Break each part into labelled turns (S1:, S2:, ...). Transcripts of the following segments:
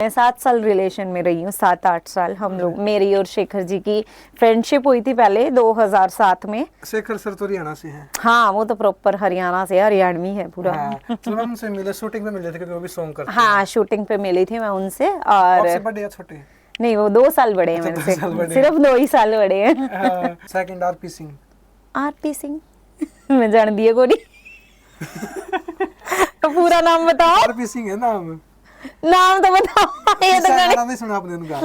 S1: मैं 7 साल रिलेशन में रही हूँ, 7-8 साल। हम लोग, मेरी और शेखर जी की फ्रेंडशिप हुई थी पहले 2007 में।
S2: शेखर सर तो हरियाणा से हैं।
S1: हाँ, वो तो प्रॉपर हरियाणा से, हरियाणवी है पूरा।
S2: हाँ, तो मैं उनसे मिले, शूटिंग पे मिले थे क्योंकि वो भी सॉन्ग करते हैं।
S1: हाँ, शूटिंग पे मिली थी मैं उनसे। और
S2: आपसे बड़े या छोटे?
S1: नहीं, वो 2 साल बड़े हैं मेरे से, सिर्फ 2 ही साल बड़े हैं।
S2: Second RP Singh.
S1: RP Singh मैं जान दिए को नहीं। तो पूरा नाम बताओ।
S2: आरपी सिंह है नाम।
S1: नाम तो बताओ। ये तो
S2: गाना नहीं सुना आपने उनका?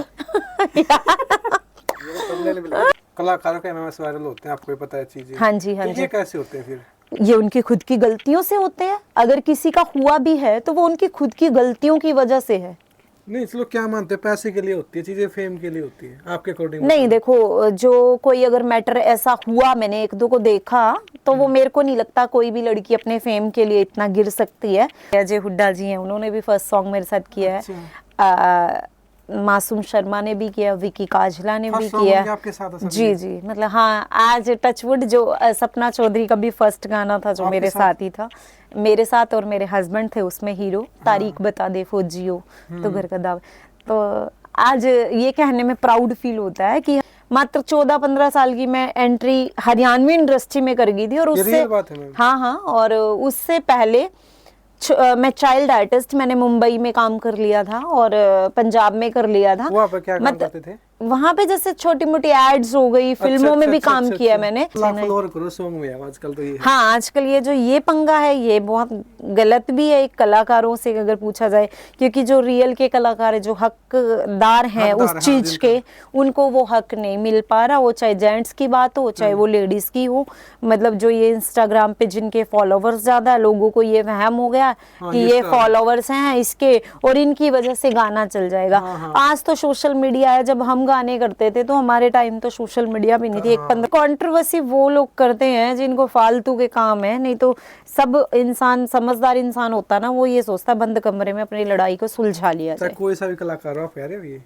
S2: कलाकारों के एमएमएस वायरल होते हैं, आपको ही पता है चीजें।
S1: हाँ जी, हाँ जी।
S2: ये कैसे होते हैं फिर?
S1: ये उनकी खुद की गलतियों से होते हैं। अगर किसी का हुआ भी है तो वो उनकी खुद की गलतियों की वजह से है।
S2: नहीं, चलो क्या मानते हैं, पैसे के लिए होती है चीजें, फेम के लिए होती है आपके अकॉर्डिंग?
S1: नहीं, देखो, जो कोई अगर मैटर ऐसा हुआ, मैंने 1-2 को देखा, तो वो मेरे को नहीं लगता कोई भी लड़की अपने फेम के लिए इतना गिर सकती है। अजय हुड्डा जी हैं, उन्होंने भी फर्स्ट सॉन्ग मेरे साथ किया है।
S2: अच्छा।
S1: मासूम शर्मा ने भी किया, विकी काजला ने भी किया।
S2: आपके साथ
S1: जी जी, मतलब हाँ, आज टचवुड जो सपना चौधरी का भी फर्स्ट गाना था जो मेरे साथ ही था, मेरे साथ, और मेरे हस्बैंड थे उसमें हीरो। तारीख बता दे फौजियो तो घर का दाव। तो आज ये कहने में प्राउड फील होता है कि मात्र 14-15 साल की मैं एंट्री हरियाणवी इंडस्ट्री में कर गई थी। और उससे, हाँ हाँ, और उससे पहले मैं चाइल्ड आर्टिस्ट, मैंने मुंबई में काम कर लिया था और पंजाब में कर लिया था।
S2: वहाँ पे क्या काम करते थे?
S1: वहाँ पे जैसे छोटी मोटी एड्स हो गई, फिल्मों में भी काम किया मैंने।
S2: सॉन्ग में आजकल तो ये,
S1: हाँ, आजकल ये जो ये पंगा है ये बहुत गलत भी है एक कलाकारों से अगर पूछा जाए, क्योंकि जो रियल के कलाकार है, जो हकदार हैं उस चीज के, उनको वो हक नहीं मिल पा रहा। वो चाहे जेंट्स की बात हो, चाहे वो लेडीज की हो। मतलब जो ये इंस्टाग्राम पे जिनके फॉलोवर्स ज्यादा है, लोगों को ये वहम हो गया कि ये फॉलोवर्स हैं इसके और इनकी वजह से गाना चल जाएगा। आज तो सोशल मीडिया है, जब हम गाने करते थे तो हमारे टाइम तो सोशल मीडिया भी नहीं थी। 15 कंट्रोवर्सी वो लोग करते हैं जिनको फालतू के काम है, नहीं तो सब इंसान, समझदार इंसान होता ना, वो ये सोचता बंद कमरे में अपनी लड़ाई को सुलझा लिया जाए।
S2: कोई सा भी कलाकार आप कह रहे हो ये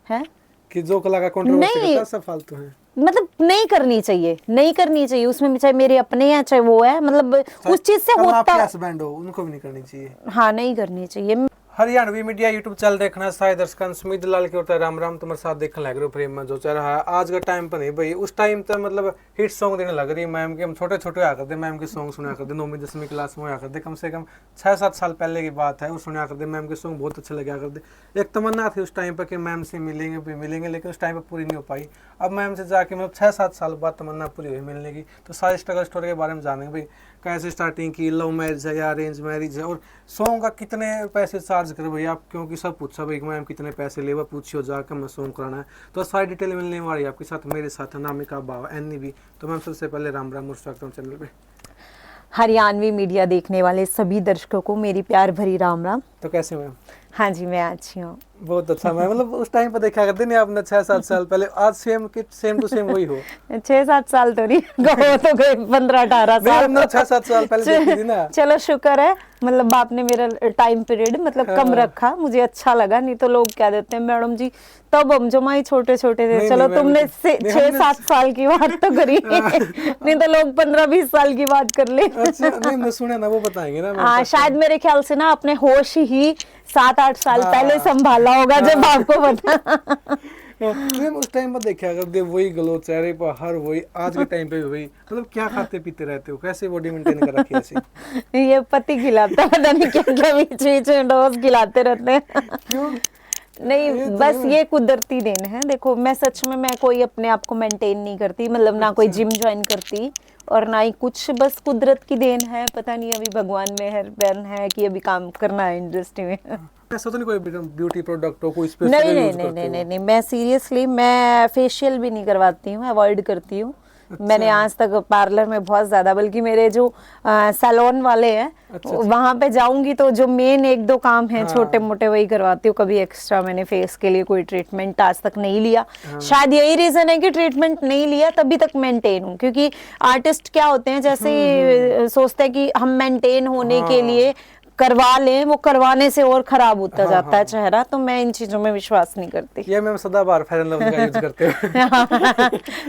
S1: है
S2: कि जो कलाकार कंट्रोवर्सी करता है सब फालतू है?
S1: मतलब नहीं करनी चाहिए, नहीं करनी चाहिए उसमें, चाहे मेरे अपने हैं चाहे वो है, मतलब उस चीज से होता।
S2: आपके हस्बैंड हो, उनको भी नहीं करनी चाहिए?
S1: हाँ, नहीं करनी चाहिए।
S2: हरियाणवी मीडिया यूट्यूब चैनल देखना सारे दर्शकों सुमित लाल के होता राम राम तुम्हारे साथ देखने लग रहे हो प्रेम में जो चल रहा है आज का टाइम पर नहीं भाई, उस टाइम तो मतलब हिट सॉन्ग देने लग रही है मैम के। हम छोटे छोटे आया करते, मैम के सॉन्ग सुना करते, 9वीं 10वीं क्लास में आया करते, कम से कम 6-7 साल पहले की बात है। वो सुना करते, मैम के सॉन्ग बहुत अच्छे लगे करते। एक तमन्ना थी उस टाइम पर कि मैम से मिलेंगे भी मिलेंगे, लेकिन उस टाइम पर पूरी नहीं हो पाई। अब मैम से जाके मतलब 6-7 साल बाद तमन्ना पूरी हुई मिलने की। तो सारी स्ट्रगल स्टोरी के बारे में जानेंगे भाई, कैसे स्टार्टिंग की, लव मैरिज है या अरेंज मैरिज है, और सॉन्ग का कितने पैसे चार्ज करे भाई आप, क्योंकि सब पूछा भाई मैम कितने पैसे ले, पूछियो जाकर मैं सॉन्ग कराना है। तो सारी डिटेल मिलने वाली है आपके साथ, मेरे साथ नामिका बावा एनी भी। तो मैम सबसे पहले राम राम और स्वागत चैनल पे।
S1: हरियाणवी मीडिया देखने वाले सभी दर्शकों को मेरी प्यार भरी राम राम।
S2: तो कैसे मैम?
S1: हाँ जी, मैं अच्छी हूँ।
S2: बहुत अच्छा मैम, मतलब उस टाइम पर देखा करते नहीं आपने 6-7 साल पहले, आज सेम टू सेम वही हो?
S1: 6-7 साल तो नहीं, तो गए 15-18 साल।
S2: 6-7 साल पहले देखी थी ना।
S1: चलो शुक्र है, मतलब बाप ने मेरा टाइम पीरियड मतलब कम रखा, मुझे अच्छा लगा। नहीं तो लोग क्या देते हैं मैडम जी, तब हम जमा छोटे छोटे थे। चलो तुमने 6-7 साल की बात तो करी, नहीं तो लोग 15-20 साल की बात कर ले।
S2: अच्छा, नहीं मैं सुना ना, वो बताएंगे ना।
S1: हाँ, शायद मेरे ख्याल से ना अपने होश ही 7-8 साल पहले संभाला होगा, जब आपको पता।
S2: उस टाइम पर देखा करते वही ग्लो चेहरे पर, हर वही, आज के टाइम पे भी वही। मतलब क्या खाते पीते रहते हो, कैसे बॉडी मेंटेन कर रखी है ऐसे?
S1: ये पति खिलाता है, पता नहीं क्या क्या बीच डोज खिलाते रहते हैं।
S2: क्यों?
S1: नहीं, बस ये कुदरती देन है। देखो, मैं सच में मैं कोई अपने आप को मेंटेन नहीं करती, मतलब ना कोई जिम ज्वाइन करती और ना ही कुछ, बस कुदरत की देन है। पता नहीं अभी भगवान में बहन है कि अभी काम करना है इंडस्ट्री में।
S2: ऐसा तो नहीं कोई ब्यूटी प्रोडक्ट हो, कोई स्पेशल
S1: नहीं नहीं नहीं नहीं नहीं नहीं, मैं सीरियसली मैं फेशियल भी नहीं करवाती हूँ, अवॉइड करती हूँ। अच्छा। मैंने आज तक पार्लर में बहुत ज्यादा, बल्कि मेरे जो सैलून वाले हैं, अच्छा। वहां पे जाऊंगी तो जो मेन 1-2 काम हैं, हाँ। छोटे मोटे वही करवाती हूँ। कभी एक्स्ट्रा मैंने फेस के लिए कोई ट्रीटमेंट आज तक नहीं लिया। हाँ। शायद यही रीजन है कि ट्रीटमेंट नहीं लिया तभी तक मेंटेन हूँ, क्योंकि आर्टिस्ट क्या होते हैं जैसे सोचते हैं कि हम मेंटेन होने के लिए करवा लें, वो करवाने से और खराब होता जाता है चेहरा, तो मैं इन चीजों में विश्वास नहीं करती।
S2: ये मैम सदाबहार फेयर एंड लवली का यूज करते हो?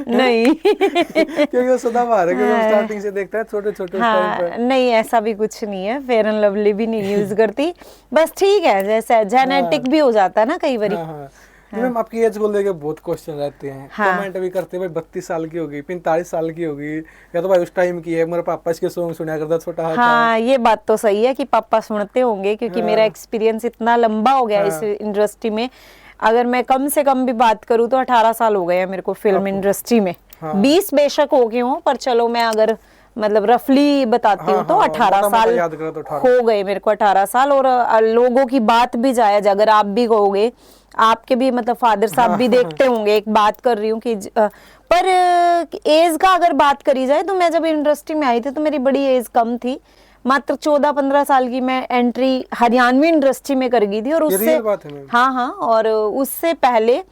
S1: नहीं
S2: क्योंकि वो सदाबहार है, क्योंकि हम स्टार्टिंग से देखते हैं छोटे छोटे
S1: हाँ, नहीं ऐसा भी कुछ नहीं है, फेयर एंड लवली भी नहीं यूज करती, बस ठीक है जैसे जेनेटिक भी हो जाता है ना कई बारी।
S2: मैम आपकी एज को लेके बहुत क्वेश्चन रहते हैं, कमेंट भी करते हैं भाई 32 साल की होगी, 45 साल की होगी, या तो भाई उस टाइम की है, मेरे पापा इसके सॉन्ग सुना करता छोटा था।
S1: हाँ ये बात तो सही है कि पापा सुनते होंगे, क्योंकि मेरा एक्सपीरियंस इतना लंबा हो गया इस इंडस्ट्री में। अगर मैं कम से कम भी बात करूँ तो 18 साल हो गए हैं मेरे को फिल्म इंडस्ट्री में। 20 बेशक हो गए हों, पर चलो मैं अगर मतलब रफली बताती हूँ तो 18 साल हो गए मेरे को, 18 साल। और लोगों की बात भी जायज, अगर आप भी कहोगे, आपके भी मतलब फादर साहब भी देखते होंगे, एक बात कर रही हूँ कि पर एज का अगर बात करी जाए तो मैं जब इंडस्ट्री में आई थी तो मेरी बड़ी एज कम थी, मात्र 14-15 साल की मैं एंट्री हरियाणवी इंडस्ट्री में कर गई थी। और उससे हाँ, और उससे पहले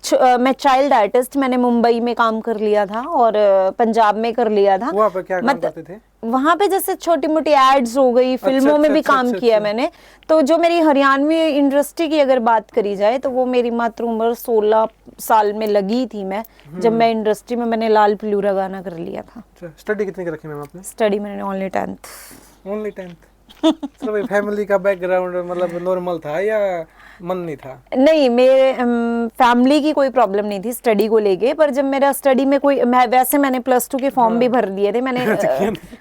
S1: मैं चाइल्ड आर्टिस्ट, मैंने मुंबई में काम कर लिया था और पंजाब में कर लिया था।
S2: वहाँ पे क्या काम करते थे?
S1: वहाँ पे जैसे छोटी मोटी एड्स हो गई, फिल्मों में भी काम किया मैंने। तो जो मेरी हरियाणवी इंडस्ट्री की अगर बात करी जाए तो वो मेरी मात्र उम्र 16 साल में लगी थी मैं, जब मैं इंडस्ट्री में मैंने लाल पिलूरा गाना कर लिया था।
S2: स्टडी कितनी रखी मैम आपने?
S1: स्टडी मैंने ओनली 10th।
S2: Only 10th? चलो भाई फैमिली का बैकग्राउंड मतलब नॉर्मल था या मन नहीं था? नहीं,
S1: मेरे फैमिली की कोई प्रॉब्लम नहीं थी स्टडी को लेके, पर जब मेरा स्टडी में कोई वैसे मैंने +2 के फॉर्म भी भर दिए थे मैंने।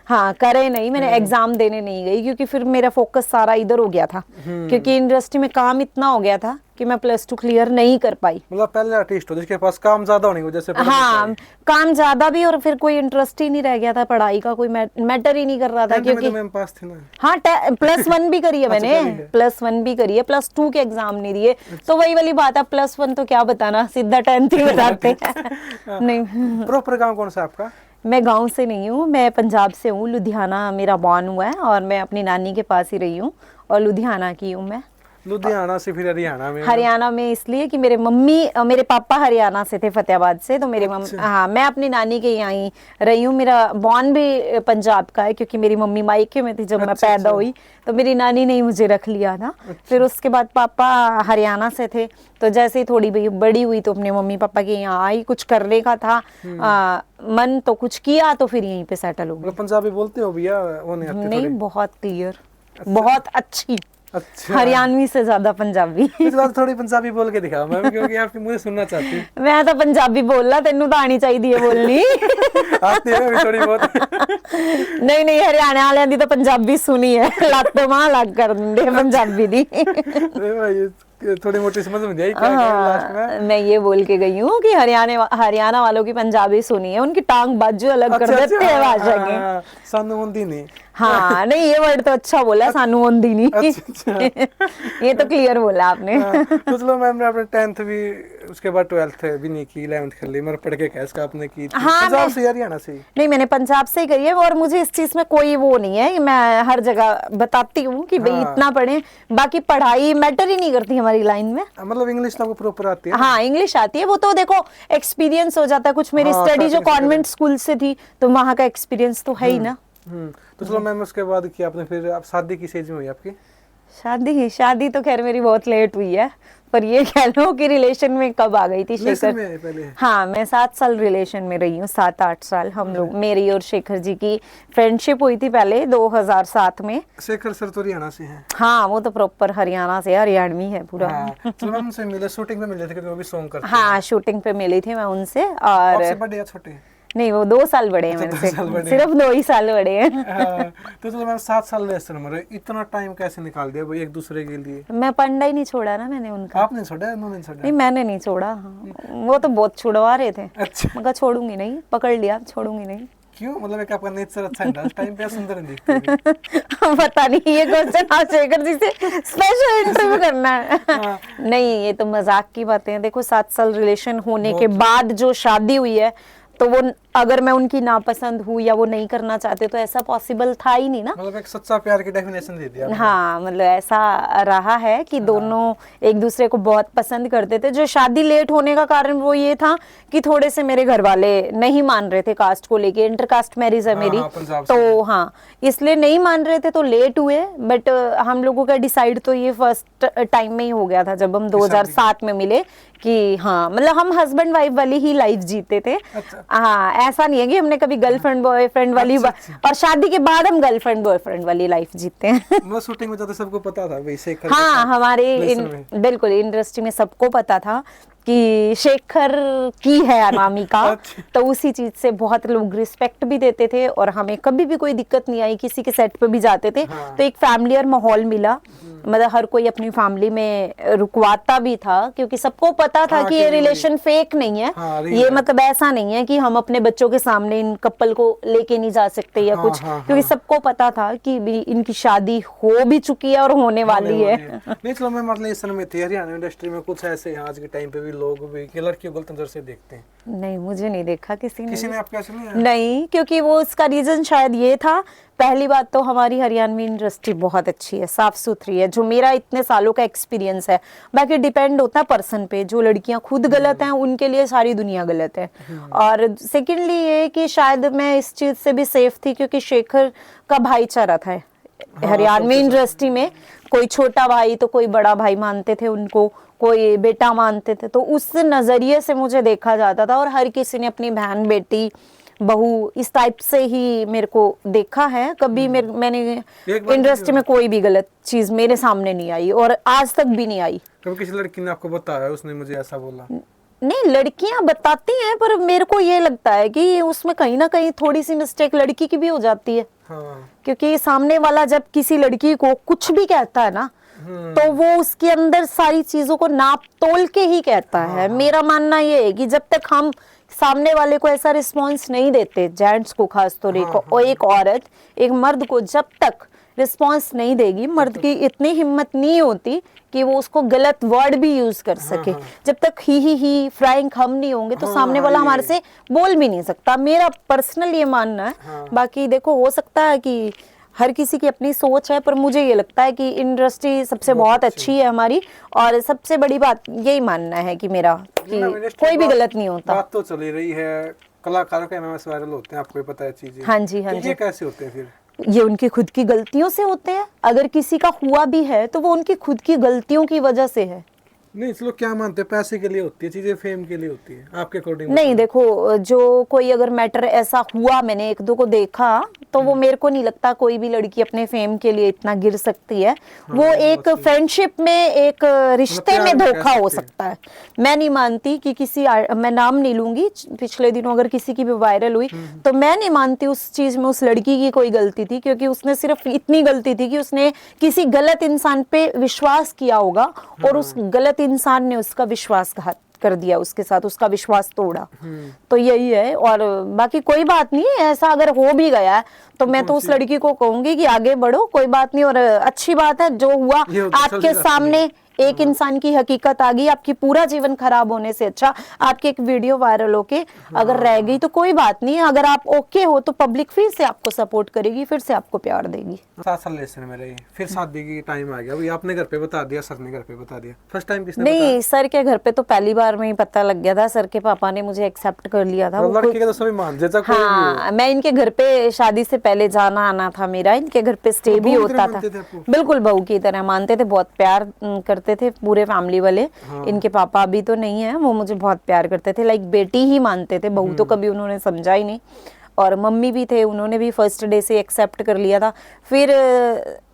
S1: हाँ करे नहीं, मैंने एग्जाम देने नहीं गई, क्योंकि फिर मेरा फोकस सारा इधर हो गया था, क्योंकि इंडस्ट्री में काम इतना हो गया था कि मैं +2 क्लियर नहीं कर पाई।
S2: मतलब पहले आर्टिस्ट हो जिसके पास काम ज्यादा होने की वजह से।
S1: हाँ, काम ज्यादा भी, और फिर कोई इंटरेस्ट ही नहीं रह गया था, पढ़ाई का कोई मैटर ही नहीं कर रहा था, क्योंकि
S2: पास थी ना।
S1: हाँ +1 भी करी है मैंने, +1 भी करी है, +2 के एग्जाम नहीं दिए। तो वही वाली बात है, +1 तो क्या बताना, सीधा 10th ही बताते नहीं।
S2: प्रॉपर गांव कौन सा आपका?
S1: मैं गांव से नहीं हूँ, मैं पंजाब से हूँ, लुधियाना मेरा बॉर्न हुआ है, और मैं अपनी नानी के पास ही रही हूँ, और लुधियाना की हूँ मैं।
S2: लुधियाना से फिर हरियाणा में?
S1: हरियाणा में इसलिए कि मेरे पापा हरियाणा से थे, फतेहाबाद से, तो मेरे हाँ, मैं अपनी नानी के यहाँ ही रही हूँ। मेरा बॉर्न भी पंजाब का है, क्योंकि मेरी मम्मी मायके में थी जब मैं पैदा हुई, तो मेरी नानी ने ही मुझे रख लिया था। फिर उसके बाद पापा हरियाणा से थे, तो जैसे ही थोड़ी बड़ी हुई तो अपने मम्मी पापा के यहाँ आई, कुछ करने का था मन, तो कुछ किया, तो फिर यहीं पे सेटल हो गई।
S2: पंजाबी बोलते हो भैया? वो
S1: नहीं, बहुत क्लियर, बहुत अच्छी। अच्छा। हरियाणवी से ज्यादा पंजाबी।
S2: इस बार थोड़ी पंजाबी बोल के दिखाओ मैम, क्योंकि आपकी मुझे सुनना चाहती हूं।
S1: मैं तो पंजाबी बोलना, तेनू तो आनी चाहिए बोलनी।
S2: आती है भी थोड़ी बहुत।
S1: नहीं, हरियाणा वालियां दी तो पंजाबी सुनी है, लत मां लग कर दिंदे पंजाबी दी।
S2: थोड़ी मोटी समझ में आई क्या लास्ट में?
S1: मैं ये बोल के गई हूँ कि हरियाणा वालों की पंजाबी सुनी है, उनकी टांग बाजू अलग कर देते हैं भाषा की।
S2: सानू होंदी नहीं।
S1: हाँ नहीं, ये वर्ड तो अच्छा बोला, सानू होंदी नहीं। ये तो क्लियर बोला आपने।
S2: तो चलो मैम ने अपने 10th भी, उसके बाद 12th भी नहीं की, 11th कर ली, मगर पढ़ के कैसे आपने की?
S1: हाँ,
S2: पंजाब से हरियाणा से?
S1: नहीं, मैंने पंजाब से ही करी है, और मुझे इस चीज में कोई वो नहीं है, मैं हर जगह बताती हूँ कि भाई इतना पढ़े, बाकी पढ़ाई मैटर ही नहीं करती हमारी लाइन में।
S2: मतलब इंग्लिश तो आपको प्रॉपर आती है?
S1: हाँ, इंग्लिश आती है, वो तो देखो एक्सपीरियंस हो जाता है कुछ। मेरी स्टडी जो कॉन्वेंट स्कूल से थी, तो वहाँ का एक्सपीरियंस तो है ही ना।
S2: तो चलो मैम, उसके बाद की आपने फिर आप शादी किस एज में हुई आपकी?
S1: शादी तो खैर मेरी बहुत लेट हुई है, पर ये कह लो कि रिलेशन में कब आ गई थी शेखर
S2: पहले?
S1: हाँ, मैं 7 साल रिलेशन में रही हूँ, 7-8 साल। हम लोग, मेरी और शेखर जी की फ्रेंडशिप हुई थी पहले 2007 में।
S2: शेखर सर तो हरियाणा से हैं?
S1: हाँ, वो तो प्रॉपर हरियाणा से, हरियाणवी है पूरा।
S2: तो मैम उनसे मिले, शूटिंग पे मिले थे कि वो भी सॉन्ग करते?
S1: हाँ, शूटिंग पे मिली थी मैं उनसे। और
S2: आपसे बड़े या छोटे?
S1: नहीं, वो 2 साल बड़े हैं मेरे से, सिर्फ 2 ही साल बड़े हैं।
S2: तो चलो मैम 7 साल लेसन में इतना टाइम कैसे निकाल दिया भाई एक दूसरे के लिए?
S1: मैं पढ़ना ही नहीं छोड़ा ना मैंने उनका।
S2: आपने छोड़ा? उन्होंने छोड़ा?
S1: नहीं, मैंने नहीं छोड़ा। वो तो बहुत छुड़वा रहे थे।
S2: अच्छा।
S1: मगर छोड़ूंगी नहीं, पकड़ लिया, छोड़ूंगी नहीं।
S2: क्यों? मतलब एक आपका नेचर अच्छा है, टाइम पे सुंदर दिखते हैं।
S1: पता नहीं, ये क्वेश्चन आप शेखर जी से स्पेशल इंटरव्यू करना है। नहीं, ये तो मजाक की बातें हैं। देखो, 7 साल रिलेशन होने के बाद जो शादी हुई है, तो वो अगर मैं उनकी नापसंद हूँ या वो नहीं करना चाहते तो ऐसा पॉसिबल था ही नहीं ना।
S2: मतलब एक सच्चा प्यार की डेफिनेशन दे दिया आपने।
S1: हाँ, मतलब ऐसा रहा है कि दोनों एक दूसरे को बहुत पसंद करते थे। जो शादी लेट होने का कारण वो ये था कि थोड़े से मेरे घर वाले नहीं मान रहे थे कास्ट को लेके, इंटरकास्ट मैरिज है मेरी,
S2: पंजाब से।
S1: तो हाँ इसलिए नहीं मान रहे थे तो लेट हुए। बट हम लोगों का डिसाइड तो ये फर्स्ट टाइम में ही हो गया था जब हम 2007 में मिले कि हाँ मतलब हम हस्बैंड वाइफ वाली ही लाइफ जीते थे।
S2: अच्छा।
S1: हाँ, ऐसा नहीं है कि हमने कभी गर्लफ्रेंड बॉयफ्रेंड वाली और शादी के बाद हम गर्लफ्रेंड बॉयफ्रेंड वाली लाइफ जीते हैं।
S2: वो शूटिंग में तो सबको पता था भाई शेखर।
S1: हाँ, हमारे बिल्कुल इंडस्ट्री में सबको पता था कि शेखर की है अनामिका। तो उसी चीज से बहुत लोग रिस्पेक्ट भी देते थे और हमें कभी भी कोई दिक्कत नहीं आई, किसी के सेट पे भी जाते थे तो एक फैमिलियर माहौल मिला। मतलब हर कोई अपनी फैमिली में रुकवाता भी था क्योंकि सबको पता था कि ये रिलेशन फेक नहीं है। ये मतलब ऐसा नहीं है कि हम अपने बच्चों के सामने इन कपल को लेके नहीं जा सकते या कुछ, क्योंकि सबको पता था कि इनकी शादी हो भी चुकी है और होने वाली है।
S2: नहीं चलो, मैं मतलब इस समय में थी हरियाणा इंडस्ट्री में कुछ ऐसे आज के टाइम पे भी लोग भी कि लड़कियों को गलत नजर से देखते हैं।
S1: नहीं, मुझे नहीं देखा किसी ने
S2: आपके ऐसे
S1: नहीं, क्योंकि वो उसका रीजन शायद ये था, पहली बात तो हमारी हरियाणवी इंडस्ट्री बहुत अच्छी है, साफ सुथरी है, जो मेरा इतने सालों का एक्सपीरियंस है। बाकी डिपेंड होता है पर्सन पे, जो लड़कियां खुद गलत हैं उनके लिए सारी दुनिया गलत है। और सेकेंडली ये कि शायद मैं इस चीज से भी सेफ थी क्योंकि शेखर का भाईचारा था हरियाणवी इंडस्ट्री में। कोई छोटा भाई तो कोई बड़ा भाई मानते थे उनको, कोई बेटा मानते थे, तो उस नजरिए से मुझे देखा जाता था और हर किसी ने अपनी बहन बेटी बहू इस टाइप से ही मेरे को देखा है। कभी मैंने इंडस्ट्री में कोई भी गलत चीज मेरे सामने नहीं आई और आज तक भी नहीं आई।
S2: कभी किसी लड़की ने आपको बताया उसने मुझे ऐसा बोला?
S1: नहीं, लड़कियां बताती हैं पर मेरे को ये लगता है कि उसमें कहीं ना कहीं थोड़ी सी मिस्टेक लड़की की भी हो जाती है। क्योंकि सामने वाला जब किसी लड़की को कुछ भी कहता है ना तो वो उसके अंदर सारी चीजों को नाप तोल के ही कहता है। मेरा मानना ये है कि जब तक हम सामने वाले को ऐसा रिस्पॉन्स नहीं देते, जेंट्स को खास तौर और एक औरत एक मर्द को जब तक रिस्पॉन्स नहीं देगी, मर्द की इतनी हिम्मत नहीं होती कि वो उसको गलत वर्ड भी यूज कर सके। जब तक ही फ्राइंग हम नहीं होंगे तो सामने वाला हमारे से बोल भी नहीं सकता। मेरा पर्सनल ये मानना है। बाकी देखो, हो सकता है कि हर किसी की अपनी सोच है, पर मुझे ये लगता है कि इंडस्ट्री सबसे बहुत अच्छी है हमारी। और सबसे बड़ी बात यही मानना है कि मेरा कि कोई भी गलत नहीं होता।
S2: बात तो चली रही है कलाकारों के एमएमएस वायरल होते हैं, आपको भी पता है चीजें।
S1: हाँ जी, हाँ जी।
S2: ये कैसे होते हैं फिर?
S1: ये उनकी खुद की गलतियों से होते हैं। अगर किसी का हुआ भी है तो वो उनकी खुद की गलतियों की वजह से है।
S2: नहीं चलो, क्या मानते हैं पैसे के लिए होती है चीजें, फेम के लिए होती है आपके अकॉर्डिंग?
S1: नहीं देखो, जो कोई अगर मैटर ऐसा हुआ, मैंने एक दो को देखा, तो वो मेरे को नहीं लगता कोई भी लड़की अपने फेम के लिए इतना गिर सकती है। वो एक फ्रेंडशिप में, एक रिश्ते में धोखा हो सकता है। मैं नहीं मानती कि किसी, मैं नाम नहीं लूंगी, पिछले दिनों अगर किसी की भी वायरल हुई तो मैं नहीं मानती उस चीज में उस लड़की की कोई गलती थी, क्योंकि उसने सिर्फ इतनी गलती थी कि उसने किसी गलत इंसान पे विश्वास किया होगा और उस गलत इंसान ने उसका विश्वासघात कर दिया, उसके साथ उसका विश्वास तोड़ा। तो यही है। और बाकी कोई बात नहीं है, ऐसा अगर हो भी गया है तो मैं तो उस लड़की को कहूंगी कि आगे बढ़ो, कोई बात नहीं। और अच्छी बात है जो हुआ आपके सामने, एक इंसान की हकीकत आ गई। आपकी पूरा जीवन खराब होने से अच्छा आपकी एक वीडियो वायरल होके अगर रह गई तो कोई बात नहीं है। अगर आप ओके हो तो पब्लिक फिर से आपको सपोर्ट करेगी, फिर से आपको प्यार देगी।
S2: 7 साल लेसन में रही, फिर शादी की टाइम आ गया। अभी आपने घर पे बता दिया, सर ने घर पे बता दिया, फर्स्ट टाइम किसने
S1: नहीं
S2: बताया?
S1: सर के घर पे तो पहली बार में ही पता लग गया था। सर के पापा ने मुझे एक्सेप्ट कर लिया था।
S2: लड़की का तो सभी मान जाता कोई भी
S1: हाँ, मैं इनके घर पे शादी से पहले जाना आना था मेरा, इनके घर पे स्टे भी होता था। बिल्कुल बहू की तरह मानते थे, बहुत प्यार करते थे पूरे फैमिली वाले। इनके पापा अभी तो नहीं है, वो मुझे बहुत प्यार करते थे, लाइक बेटी ही मानते थे। बहू तो कभी उन्होंने समझा ही नहीं। और मम्मी भी थे, उन्होंने भी फर्स्ट डे से एक्सेप्ट कर लिया था। फिर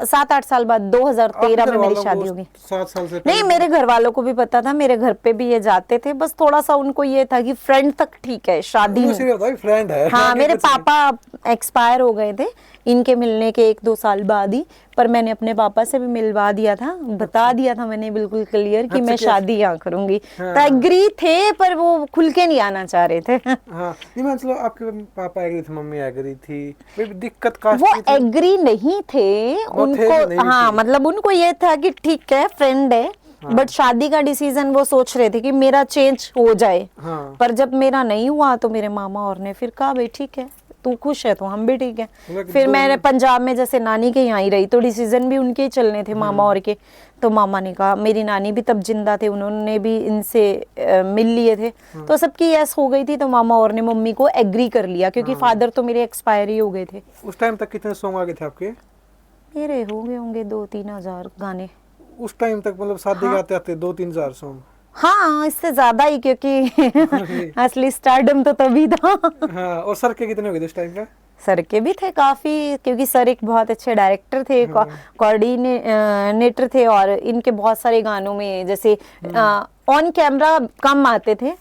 S1: 7-8 साल बाद 2013 में मेरी शादी होगी।
S2: 7 साल से
S1: नहीं, मेरे घर वालों को भी पता था, मेरे घर पे भी ये जाते थे। बस थोड़ा सा उनको ये था कि फ्रेंड तक ठीक है, शादी में
S2: फ्रेंड है।
S1: हाँ, मेरे पापा एक्सपायर हो गए थे इनके मिलने के 1-2 साल बाद ही, पर मैंने अपने पापा से भी मिलवा दिया था, बता दिया था मैंने बिल्कुल क्लियर कि मैं शादी यहाँ करूंगी। तो एग्री थे, पर वो खुल के नहीं आना चाह रहे थे।
S2: हाँ, नहीं मतलब आपके पापा एग्री थे, मम्मी एग्री थी, दिक्कत कास्ट
S1: वो एग्री नहीं थे उनको। हाँ, मतलब उनको ये था कि ठीक है फ्रेंड है, बट शादी का डिसीजन वो सोच रहे थे कि मेरा चेंज हो जाए,
S2: हाँ
S1: पर जब मेरा नहीं हुआ तो मेरे मामा और ने फिर कहा भाई ठीक है, तू खुश है तो हम भी ठीक है।
S2: मतलब
S1: फिर
S2: दो-
S1: मैंने पंजाब में जैसे नानी के यहाँ ही रही, तो डिसीजन भी उनके ही चलने थे, मामा और के। तो मामा ने कहा, मेरी नानी भी तब जिंदा थे, उन्होंने भी इनसे मिल लिए थे, तो सबकी यस हो गई थी, तो मामा और ने मम्मी को एग्री कर लिया, क्योंकि फादर तो मेरे एक्सपायर ही हो गए थे।
S2: उस टाइम तक कितने सॉन्ग आ गए थे आपके?
S1: मेरे हो गए होंगे 2-3 हजार गाने।
S2: उस टाइम तक मतलब शादी के आते आते 2-3 हजार सॉन्ग?
S1: हाँ, इससे ज्यादा ही, क्योंकि असली स्टारडम तो तभी था।
S2: हाँ, और सर के कितने हो गए थे उस टाइम का?
S1: सर के भी थे काफी, क्योंकि सर एक बहुत अच्छे डायरेक्टर थे, कोऑर्डिनेटर थे, और इनके बहुत सारे गानों में जैसे ऑन कैमरा कम आते थे,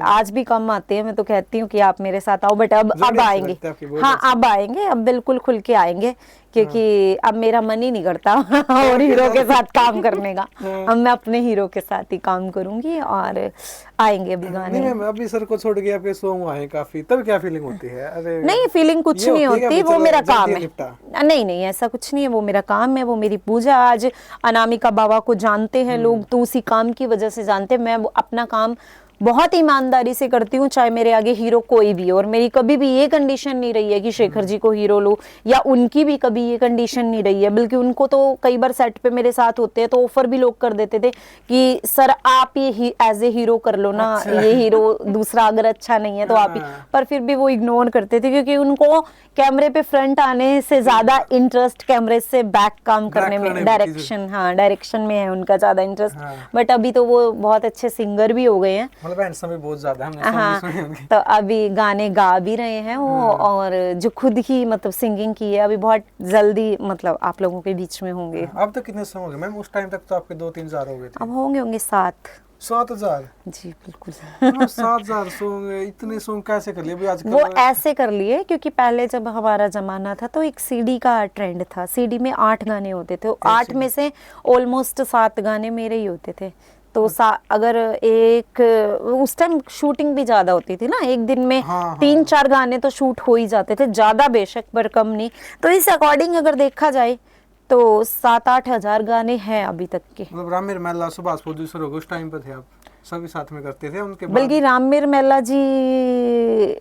S1: आज भी कम आते हैं। मैं तो कहती हूँ कि आप मेरे साथ आओ, बट अब
S2: जरूर अच्छे
S1: आएंगे।
S2: लगते हैं आपके, बहुत
S1: हाँ,
S2: अच्छे।
S1: अब आएंगे, अब बिल्कुल खुल के आएंगे, क्योंकि अब मेरा मन ही नहीं करता और हीरो के साथ काम करने का। अब मैं अपने हीरो के साथ ही काम करूंगी, और आएंगे अभी गाने।
S2: नहीं मैम, अभी सर को छोड़ के आपके सॉन्ग आए काफी, तब क्या फीलिंग होती है? अरे
S1: नहीं, फीलिंग कुछ
S2: ये
S1: नहीं
S2: होती है कि
S1: होती,
S2: अभी
S1: वो
S2: चलो
S1: मेरा
S2: जल्दी
S1: काम है।
S2: निपटा।
S1: नहीं नहीं, ऐसा कुछ नहीं है, वो मेरा काम है, वो मेरी पूजा। आज अनामिका बाबा को जानते हैं लोग, तो उसी काम की वजह से जानते हैं। मैं अपना काम बहुत ईमानदारी से करती हूँ, चाहे मेरे आगे हीरो कोई भी हो। और मेरी कभी भी ये कंडीशन नहीं रही है कि शेखर जी को हीरो लो, या उनकी भी कभी ये कंडीशन नहीं रही है। बल्कि उनको तो कई बार सेट पे मेरे साथ होते हैं तो ऑफर भी लोग कर देते थे कि सर आप ये एज ए हीरो कर लो ना,
S2: अच्छा।
S1: ये हीरो दूसरा अगर अच्छा नहीं है तो आप ही। पर फिर भी वो इग्नोर करते थे, क्योंकि उनको कैमरे पे फ्रंट आने से ज्यादा इंटरेस्ट कैमरे से बैक काम करने में, डायरेक्शन, हाँ डायरेक्शन में है उनका ज्यादा इंटरेस्ट। बट अभी तो वो बहुत अच्छे सिंगर भी हो गए हैं।
S2: मतलब हैंडसम भी बहुत ज्यादा है, हमने सॉन्ग भी सुने उनके।
S1: तो अभी गाने गा भी रहे हैं वो, और जो खुद ही मतलब सिंगिंग की है, अभी बहुत जल्दी मतलब आप लोगों के बीच में होंगे।
S2: अब तक कितने सॉन्ग हो गए मैम? उस टाइम तक तो आपके 2-3 हजार हो गए थे।
S1: अब होंगे 7।
S2: 7,000?
S1: जी बिल्कुल।
S2: 7,000 सॉन्ग, इतने सॉन्ग कैसे कर लिए अभी आजकल?
S1: वो ऐसे कर लिए, क्योंकि पहले जब हमारा जमाना था तो एक सीडी का ट्रेंड था। सीडी में 8 गाने होते थे, 8 में से ऑलमोस्ट 7 गाने मेरे ही होते थे। तो अगर एक, उस टाइम शूटिंग भी ज्यादा होती थी ना, एक दिन में 3-4 गाने तो शूट हो ही जाते थे, ज्यादा बेशक पर कम नहीं। तो इस अकॉर्डिंग अगर देखा जाए तो 7-8 हजार गाने हैं अभी तक के।
S2: मतलब रामेर मेला, सुभाष प्रोड्यूसर हो गए, उस टाइम पे थे आप, सभी साथ में करते थे उनके बाद?
S1: बल्कि रामवीर मेला जी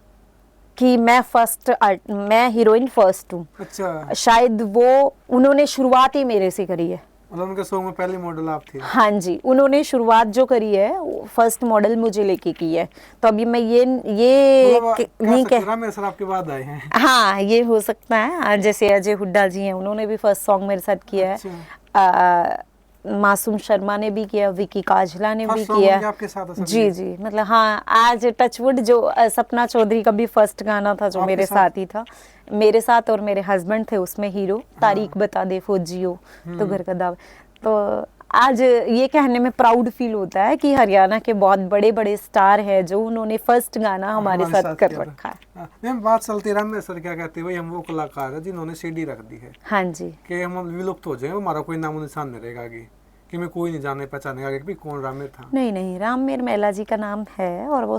S1: की मैं हीरोइन फर्स्ट हूँ।
S2: अच्छा,
S1: शायद वो, उन्होंने शुरुआत ही मेरे से करी है।
S2: मतलब उनके सॉन्ग में पहली मॉडल आप थी?
S1: हाँ जी, उन्होंने शुरुआत जो करी है, फर्स्ट मॉडल मुझे लेके की है। तो अभी मैं ये नहीं कह,
S2: रामेर सर आपके बाद आए हैं?
S1: हाँ ये हो सकता है। जैसे अजय हुड्डा जी हैं, उन्होंने भी फर्स्ट सॉन्ग मेरे साथ किया है।
S2: अच्छा।
S1: मासूम शर्मा ने भी किया, विकी काजला ने भी
S2: फर्स्ट सॉन्ग
S1: किया।
S2: उनके आपके साथ है सभी?
S1: जी जी, मतलब हाँ, आज टचवुड जो सपना चौधरी का भी फर्स्ट गाना था जो मेरे साथ ही था, मेरे साथ, और मेरे हस्बैंड थे उसमें हीरो। तारीख बता दे फौजियो तो घर का दाव। तो आज ये कहने में प्राउड फील होता है कि हरियाणा के बहुत बड़े बड़े स्टार हैं जो उन्होंने फर्स्ट गाना हमारे साथ कर रखा है।
S2: मैम बात चलती, रामेर सर क्या कहते हैं, भाई हम वो कलाकार है जिन्होंने सीडी रख दी है
S1: हाँ जी,
S2: कि हम विलुप्त हो जाएंगे, हमारा कोई नामो निशान नहीं रहेगा आगे, कि मैं कोई नहीं जाने पहचानेगा कि कौन रामेर था।
S1: नहीं नहीं, रामवीर मेला जी का नाम है, और वो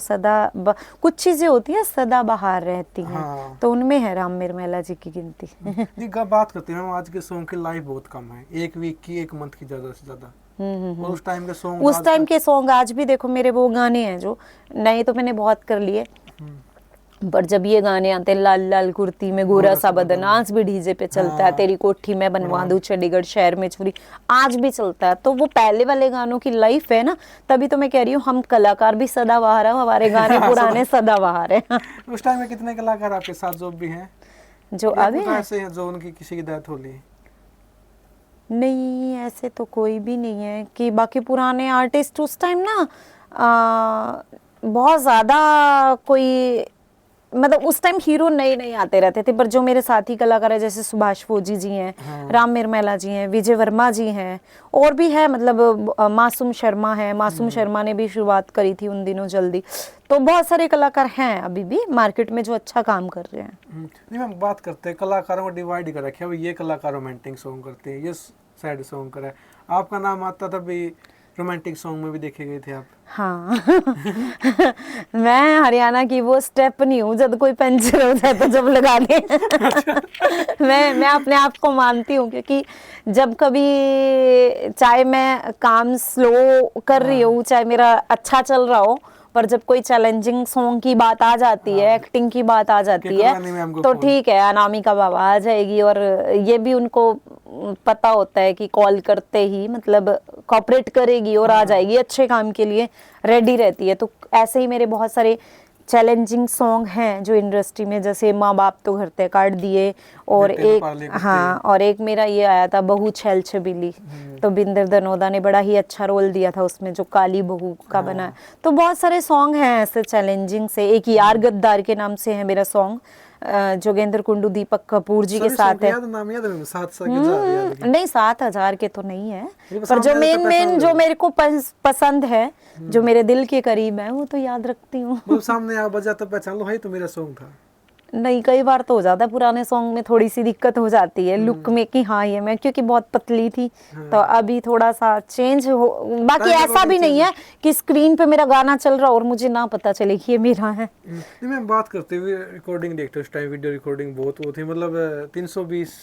S1: कुछ चीजें होती है सदा बहार रहती हैं।
S2: हाँ।
S1: तो उनमें है रामवीर मेला जी की गिनती।
S2: जी बात करते हैं, आज के सॉन्ग की लाइफ बहुत कम है, एक वीक की, एक मंथ की ज्यादा से ज्यादा। और उस टाइम के सॉन्ग,
S1: उस टाइम के सॉन्ग आज भी देखो, मेरे वो गाने हैं जो नए तो मैंने बहुत कर लिए, पर जब ये गाने आते हैं, लाल लाल कुर्ती में गोरा सा बदन, आज भी डीजे पे चलता है। तेरी कोठी में बनवा दूं चंडीगढ़ शहर में छुरी, आज भी चलता है। तो वो पहले वाले गानों की लाइफ है ना, तभी तो मैं कह रही हूँ हम कलाकार भी सदाबहार हैं, हमारे गाने पुराने सदाबहार हैं।
S2: उस टाइम में कितने कलाकार आपके साथ जो भी हैं,
S1: जो अभी
S2: ऐसे हैं जो उनकी किसी की डेथ हो ली?
S1: नहीं, ऐसे तो कोई भी नहीं है। कि बाकी पुराने आर्टिस्ट उस टाइम ना बहुत ज्यादा कोई, मतलब उस टाइम हीरो नए नए आते रहते थे। पर जो मेरे साथी कलाकार है, जैसे सुभाष फौजी जी हैं, रामवीर मेला जी हैं, विजय वर्मा जी हैं, और भी है, मतलब मासूम शर्मा है। मासूम शर्मा ने भी शुरुआत करी थी उन दिनों जल्दी। तो बहुत सारे कलाकार हैं अभी भी मार्केट में जो अच्छा काम कर रहे हैं।
S2: नहीं मैम, बात करते हैं कलाकारों को डिवाइड कर रखे हैं, ये कलाकार रोमांटिक सॉन्ग करते हैं, ये सैड सॉन्ग करे, आपका नाम आता था भी रोमांटिक सॉन्ग में भी देखे गए थे आप।
S1: हाँ मैं हरियाणा की वो स्टेप नहीं हूँ जब कोई पंचर हो जाए तो जब लगा दे मैं अपने आप को मानती हूँ, क्योंकि जब कभी चाहे मैं काम स्लो कर रही हूँ, चाहे मेरा अच्छा चल रहा हो, पर जब कोई चैलेंजिंग सॉन्ग की बात आ जाती है, एक्टिंग की बात आ जाती है, तो ठीक है अनामिका बाबा आ जाएगी। और ये भी उनको पता होता है कि कॉल करते ही मतलब कॉपरेट करेगी और आ जाएगी, अच्छे काम के लिए रेडी रहती है। तो ऐसे ही मेरे बहुत सारे चैलेंजिंग सॉन्ग हैं जो इंडस्ट्री में, जैसे माँ बाप तो घर ते काट दिए, और एक हाँ, और एक मेरा ये आया था बहू छैल छबीली, तो बिंदर दनोदा ने बड़ा ही अच्छा रोल दिया था उसमें, जो काली बहू का बना। तो बहुत सारे सॉन्ग हैं ऐसे चैलेंजिंग से। एक यार गद्दार के नाम से है मेरा सॉन्ग, जोगेंद्र कुंडू दीपक कपूर जी के साथ है।
S2: नाम याद है?
S1: नहीं 7,000 के तो नहीं है, पर जो मेन जो मेरे को पसंद है, जो मेरे दिल के करीब है, वो तो याद रखती हूँ।
S2: वो सामने आ बजा तो पहचान लो, है तो मेरा सॉन्ग था।
S1: नहीं, कई बार तो हो जाता है, पुराने सॉन्ग में थोड़ी सी दिक्कत हो जाती है लुक में कि हाँ ये मैं, क्योंकि बहुत पतली थी तो अभी थोड़ा सा चेंज हो। बाकी ऐसा भी नहीं है कि स्क्रीन पे मेरा गाना चल रहा और मुझे ना पता चले कि ये मेरा है।
S2: नहीं, मैं बात करते हुए रिकॉर्डिंग देखते उस टाइम वीडियो रिकॉर्डिंग बहुत वो थी, मतलब 320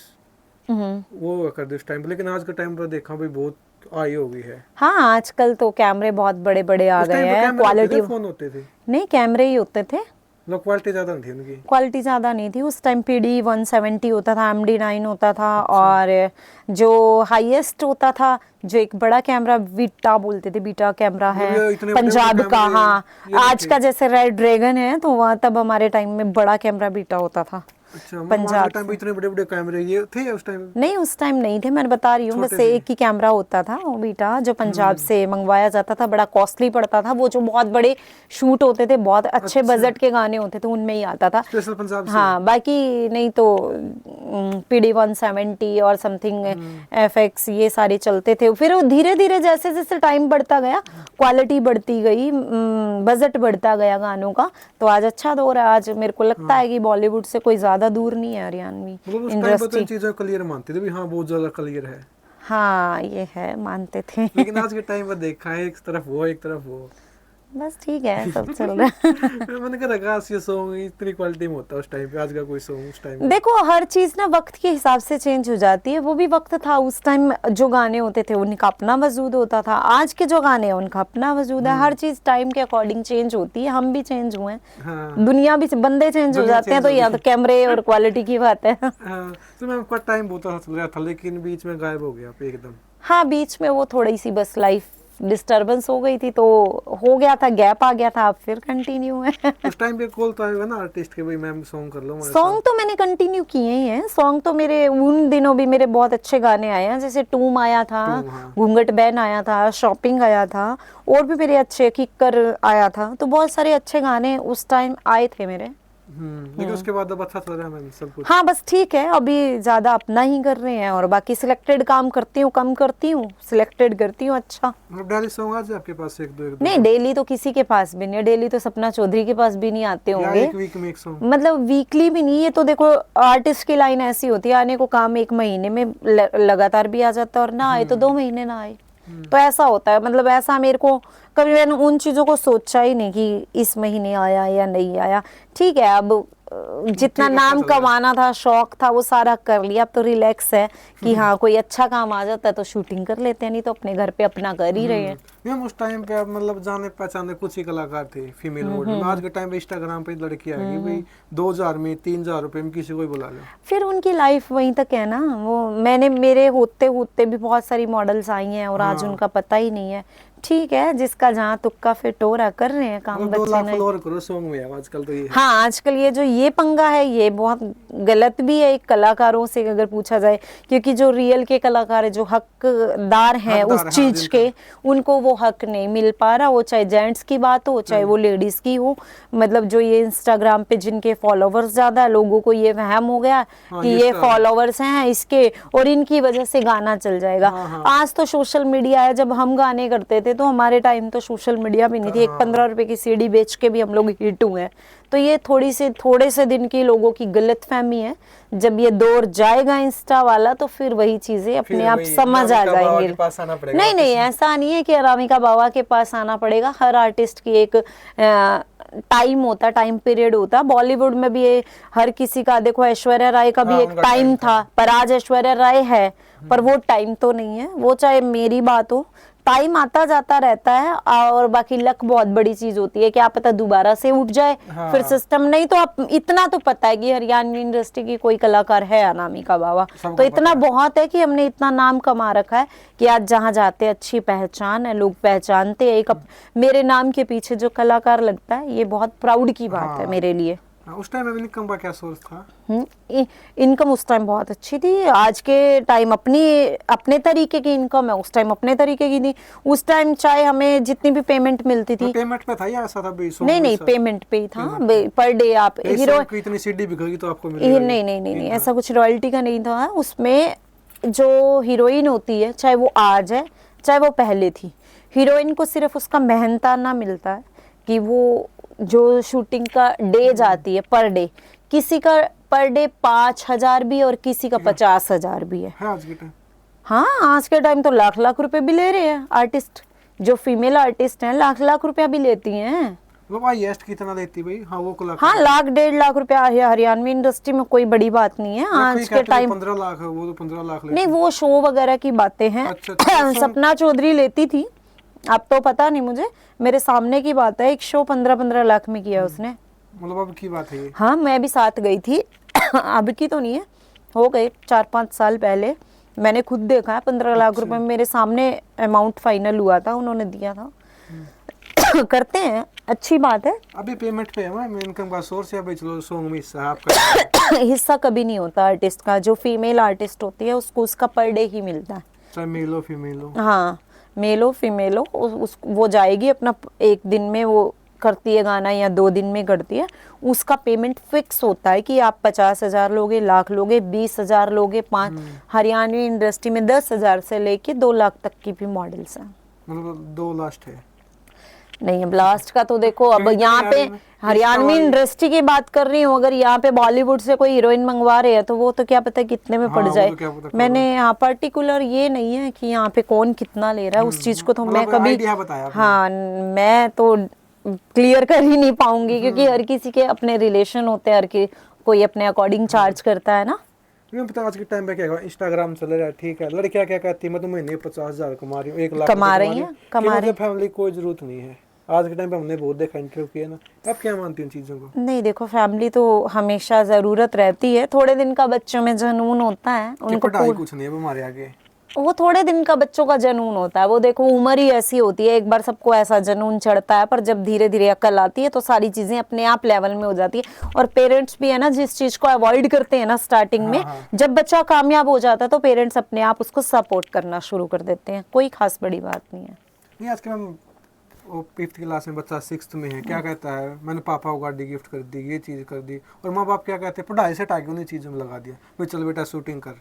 S2: वो कर दे उस टाइम, लेकिन आज के टाइम पर देखा भाई बहुत आई हो गई है।
S1: हाँ, आजकल तो कैमरे बहुत बड़े बड़े आ गए हैं, क्वालिटी
S2: फोन होते थे,
S1: नहीं कैमरे ही होते थे,
S2: क्वालिटी ज्यादा नहीं थी उनकी,
S1: क्वालिटी ज़्यादा नहीं थी उस टाइम। PD 170 होता था, MD 9 होता था, और जो हाईएस्ट होता था, जो एक बड़ा कैमरा बीटा बोलते थे, बीटा कैमरा है पंजाब का। हाँ, आज का जैसे रेड ड्रैगन है, तो वहाँ तब हमारे टाइम में बड़ा कैमरा बीटा होता था।
S2: अच्छा,
S1: पंजाब
S2: टाइम इतने बड़े-बड़े कैमरे ये थे उस टाइम?
S1: नहीं, उस टाइम नहीं थे, मैं बता रही हूँ, बस एक ही कैमरा होता था वो बीटा, जो पंजाब से मंगवाया जाता था, बड़ा कॉस्टली पड़ता था वो, जो बहुत बड़े शूट होते थे, बहुत अच्छे बजट के गाने होते थे, उनमें ही आता था
S2: स्पेशल पंजाब से।
S1: हाँ, बाकी नहीं तो PD 170 और समथिंग FX ये सारे चलते थे। फिर धीरे धीरे जैसे जैसे टाइम बढ़ता गया, क्वालिटी बढ़ती गई, बजट बढ़ता गया गानों का, तो आज अच्छा दौर है। आज मेरे को लगता है कि बॉलीवुड से कोई ज्यादा दूर नहीं है हरियाणवी इंडस्ट्री।
S2: चीजें क्लियर मानते थे भी, हाँ बहुत ज्यादा क्लियर है।
S1: हाँ ये है, मानते थे।
S2: लेकिन आज के टाइम पर देखा है एक तरफ वो एक तरफ वो,
S1: बस ठीक है, सब चल रहा है।
S2: मैंने कहा रगास ये सॉन्ग इतनी क्वालिटी में होता है उस टाइम पे, आज का कोई सॉन्ग उस टाइम
S1: देखो हर चीज ना वक्त के हिसाब से चेंज हो जाती है। वो भी वक्त था, उस टाइम जो गाने होते थे उनका अपना वजूद होता था, आज के जो गाने हैं उनका अपना वजूद है। हर चीज टाइम के अकॉर्डिंग चेंज होती है, हम भी चेंज हुए हैं।
S2: हाँ।
S1: दुनिया भी, बंदे चेंज हो जाते हैं, तो या तो कैमरे और क्वालिटी की बात है।
S2: हाँ, तो मैं आपका टाइम बहुत चल रहा था, लेकिन बीच में गायब हो गया आप एकदम।
S1: हाँ, बीच में वो थोड़ी सी बस लाइफ डिस्टरबेंस हो गई थी, तो हो गया था, गैप आ गया था, अब फिर कंटिन्यू है।
S2: उस टाइम पे कॉल तो आएगा ना आर्टिस्ट के, भाई मैम सॉन्ग कर लो।
S1: सॉन्ग तो मैंने कंटिन्यू किए ही हैं, सॉन्ग तो मेरे उन दिनों भी मेरे बहुत अच्छे गाने आए हैं, जैसे टूम आया था, घूंघट बैन आया था, शॉपिंग आया था, और भी मेरे अच्छे किक्कर आया था, तो बहुत सारे अच्छे गाने उस टाइम आए थे मेरे।
S2: लेकिन उसके बाद अब अच्छा चल रहा है मैम सब कुछ?
S1: हाँ बस ठीक है, अभी ज्यादा अपना ही कर रहे हैं, और बाकी सिलेक्टेड काम करती हूँ, कम करती हूँ, सिलेक्टेड करती हूँ। अच्छा,
S2: डेली सॉन्ग आज आपके पास एक दो
S1: नहीं, डेली तो किसी के पास भी नहीं है, डेली तो सपना चौधरी के पास भी नहीं आते होंगे,
S2: एक वीक में एक सॉन्ग,
S1: मतलब वीकली भी नहीं। ये तो देखो आर्टिस्ट की लाइन ऐसी होती है, आने को काम 1 महीने में लगातार भी आ जाता है, और ना आए तो 2 महीने ना आए, तो ऐसा होता है। मतलब ऐसा मेरे को कभी मैंने उन चीजों को सोचा ही नहीं कि इस महीने आया या नहीं आया। ठीक है, अब जितना नाम कमाना था, शौक था, वो सारा कर लिया, अब तो रिलैक्स है कि हाँ कोई अच्छा काम आ जाता है तो शूटिंग कर लेते हैं, नहीं तो अपने घर पे अपना कर ही रहे हैं।
S2: मैम उस टाइम पे आप मतलब जाने पहचाने कुछ ही कलाकार थे फीमेल मॉडल में, आज के टाइम पे इंस्टाग्राम पे लड़की आएगी भाई 2000 में 3000 रुपए में किसी को ही बुला लो, फिर
S1: उनकी लाइफ वहीं तक है ना। वो मैंने मेरे होते होते भी बहुत सारी मॉडल्स आई हैं, और आज उनका पता ही नहीं है। ठीक है, जिसका जहाँ तुक्का फिट हो रहा, कर रहे हैं काम बच्चे
S2: फॉलोअर करो सॉन्ग में आजकल तो ये।
S1: हाँ, आजकल ये जो ये पंगा है, ये बहुत गलत भी है एक कलाकारों से अगर पूछा जाए, क्योंकि जो रियल के कलाकार है, जो हकदार हैं उस चीज के, उनको वो हक नहीं मिल पा रहा। वो चाहे जेंट्स की बात हो, चाहे वो लेडीज की हो। मतलब जो ये इंस्टाग्राम पे जिनके फॉलोवर्स ज्यादा है, लोगों को ये वहम हो गया कि ये फॉलोवर्स हैं इसके, और इनकी वजह से गाना चल जाएगा। आज तो सोशल मीडिया है, जब हम गाने करते थे तो हमारे टाइम तो सोशल मीडिया भी नहीं थी, एक 15 रुपए की सीडी बेच के भी हम लोग हिट हुए हैं। तो ये थोड़े से दिन की लोगों की गलतफहमी है। जब ये दौर जाएगा इंस्टा वाला तो फिर वही चीजें अपने आप समझ आ जाएंगी। नहीं नहीं, ऐसा नहीं है कि अनामिका बाबा के पास आना पड़ेगा। हर आर्टिस्ट की एक टाइम होता, टाइम पीरियड होता। बॉलीवुड में भी ये हर किसी का, देखो ऐश्वर्या राय का भी एक टाइम था, पर आज ऐश्वर्या राय है, पर वो टाइम तो नहीं है। वो चाहे मेरी बात हो, टाइम आता जाता रहता है। और बाकी लक बहुत बड़ी चीज होती है, क्या पता दोबारा से उठ जाए फिर सिस्टम। नहीं तो आप इतना तो पता है कि हरियाणवी इंडस्ट्री की कोई कलाकार है अनामिका बाबा, तो इतना बहुत है कि हमने इतना नाम कमा रखा है कि आज जहाँ जाते अच्छी पहचान है, लोग पहचानते हैं। मेरे नाम के पीछे जो कलाकार लगता है, ये बहुत प्राउड की बात है मेरे लिए।
S2: उस टाइम में इनकम का क्या सोर्स था?
S1: इनकम उस टाइम बहुत अच्छी थी। आज के टाइम अपने तरीके की इनकम है, उस टाइम अपने तरीके की थी। उस टाइम चाहे हमें जितनी भी पेमेंट मिलती थी,
S2: पेमेंट पे था या ऐसा था भी?
S1: नहीं पेमेंट पे ही था। पर डे आप हीरो
S2: की इतनी सीडी बिकेगी तो आपको मिलेगा।
S1: नहीं ऐसा कुछ रॉयल्टी का नहीं था। उसमें जो हीरोइन होती है, चाहे वो आज है चाहे वो पहले थी, हीरोइन को सिर्फ उसका मेहनताना मिलता है कि वो जो शूटिंग का डे जाती है पर डे, किसी का पर डे 5,000 भी और किसी का 50,000 भी है
S2: आज के टाइम।
S1: हाँ, आज के टाइम तो लाख रुपए भी ले रहे हैं आर्टिस्ट। जो फीमेल आर्टिस्ट हैं लाख रुपया भी लेती हैं।
S2: वो हाईएस्ट कितना देती भाई? हाँ वो को
S1: हाँ, लाख 1.5 लाख रुपया हरियाणवी इंडस्ट्री में कोई बड़ी बात नहीं है आज के टाइम।
S2: 15 लाख है वो, तो 15 लाख
S1: नहीं, वो शो वगैरह की बातें हैं।
S2: अच्छा,
S1: सपना चौधरी लेती थी, अब तो पता नहीं मुझे, मेरे सामने की बात है। एक शो 15-15 लाख में किया उसने।
S2: मतलब अब की बात है ये?
S1: हाँ, मैं भी साथ गई थी। अब की तो नहीं है, हो गए 4-5 साल पहले। मैंने खुद देखा है 15 लाख रुपए में मेरे सामने अमाउंट फाइनल हुआ था, उन्होंने दिया था। करते हैं, अच्छी बात है।
S2: अभी पेमेंट पे है इनकम का सोर्स, या भाई चलो सॉन्ग में हिस्सा आपका?
S1: हिस्सा कभी नहीं होता आर्टिस्ट का। जो फीमेल आर्टिस्ट होती है उसको उसका पर डे ही मिलता है,
S2: चाहे मेल हो फीमेल हो।
S1: हाँ, मेल हो फीमेल हो, वो जाएगी अपना, एक दिन में वो करती है गाना या 2 दिन में करती है। उसका पेमेंट फिक्स होता है कि आप 50,000 लोगे, लाख लोगे, 20,000 लोगे, 5। हरियाणवी इंडस्ट्री में 10,000 से लेके 2 लाख तक की भी मॉडल्स हैं।
S2: मतलब 2 लास्ट है?
S1: नहीं, ब्लास्ट का तो देखो, अब यहाँ पे हरियाणवी इंडस्ट्री की बात कर रही हूँ। अगर यहाँ पे बॉलीवुड से कोई हीरोइन मंगवा रहे हैं तो वो तो क्या पता कितने में पड़ जाए। मैंने यहाँ पर्टिकुलर ये नहीं है कि यहाँ पे कौन कितना ले रहा है, उस चीज को तो मैं कभी, हाँ, मैं तो क्लियर कर ही नहीं पाऊंगी, क्योंकि हर किसी के अपने रिलेशन होते हैं, हर कोई अपने अकॉर्डिंग चार्ज करता है ना।
S2: पता आज के टाइम पे क्या इंस्टाग्राम चल रहा है, ठीक है, लड़कियां क्या कहती है, मैं तो महीने 50,000 कमा रही हूँ, 1 लाख
S1: कमा रही है,
S2: फैमिली कोई जरूरत नहीं है। आज के टाइम पे हमने बहुत देखा, इंटरव्यू किया ना। आप क्या मानती हैं चीजों को?
S1: नहीं, देखो, फैमिली तो हमेशा जरूरत रहती है। थोड़े दिन का बच्चों में जनून होता है, उनको
S2: कुछ नहीं है हमारे आगे।
S1: वो थोड़े दिन का बच्चों का जनून होता है। वो देखो, उम्र ही ऐसी होती है, एक बार सबको ऐसा जनून चढ़ता है, पर जब धीरे धीरे अकल आती है तो सारी चीजें अपने आप लेवल में हो जाती है। और पेरेंट्स भी है ना, जिस चीज को अवॉइड करते हैं ना स्टार्टिंग में, जब बच्चा कामयाब हो जाता है तो पेरेंट्स अपने आप उसको सपोर्ट करना शुरू कर देते हैं। कोई खास बड़ी बात नहीं है।
S2: नहीं, आज के हम 5th क्लास में बच्चा 6th में है, क्या कहता है, मैंने पापा को गाड़ी गिफ्ट कर दी, ये चीज कर दी, और माँ बाप क्या कहते हैं, पढ़ाई से टाइग उन्हें चीजों में लगा दिया, भाई चल बेटा शूटिंग कर,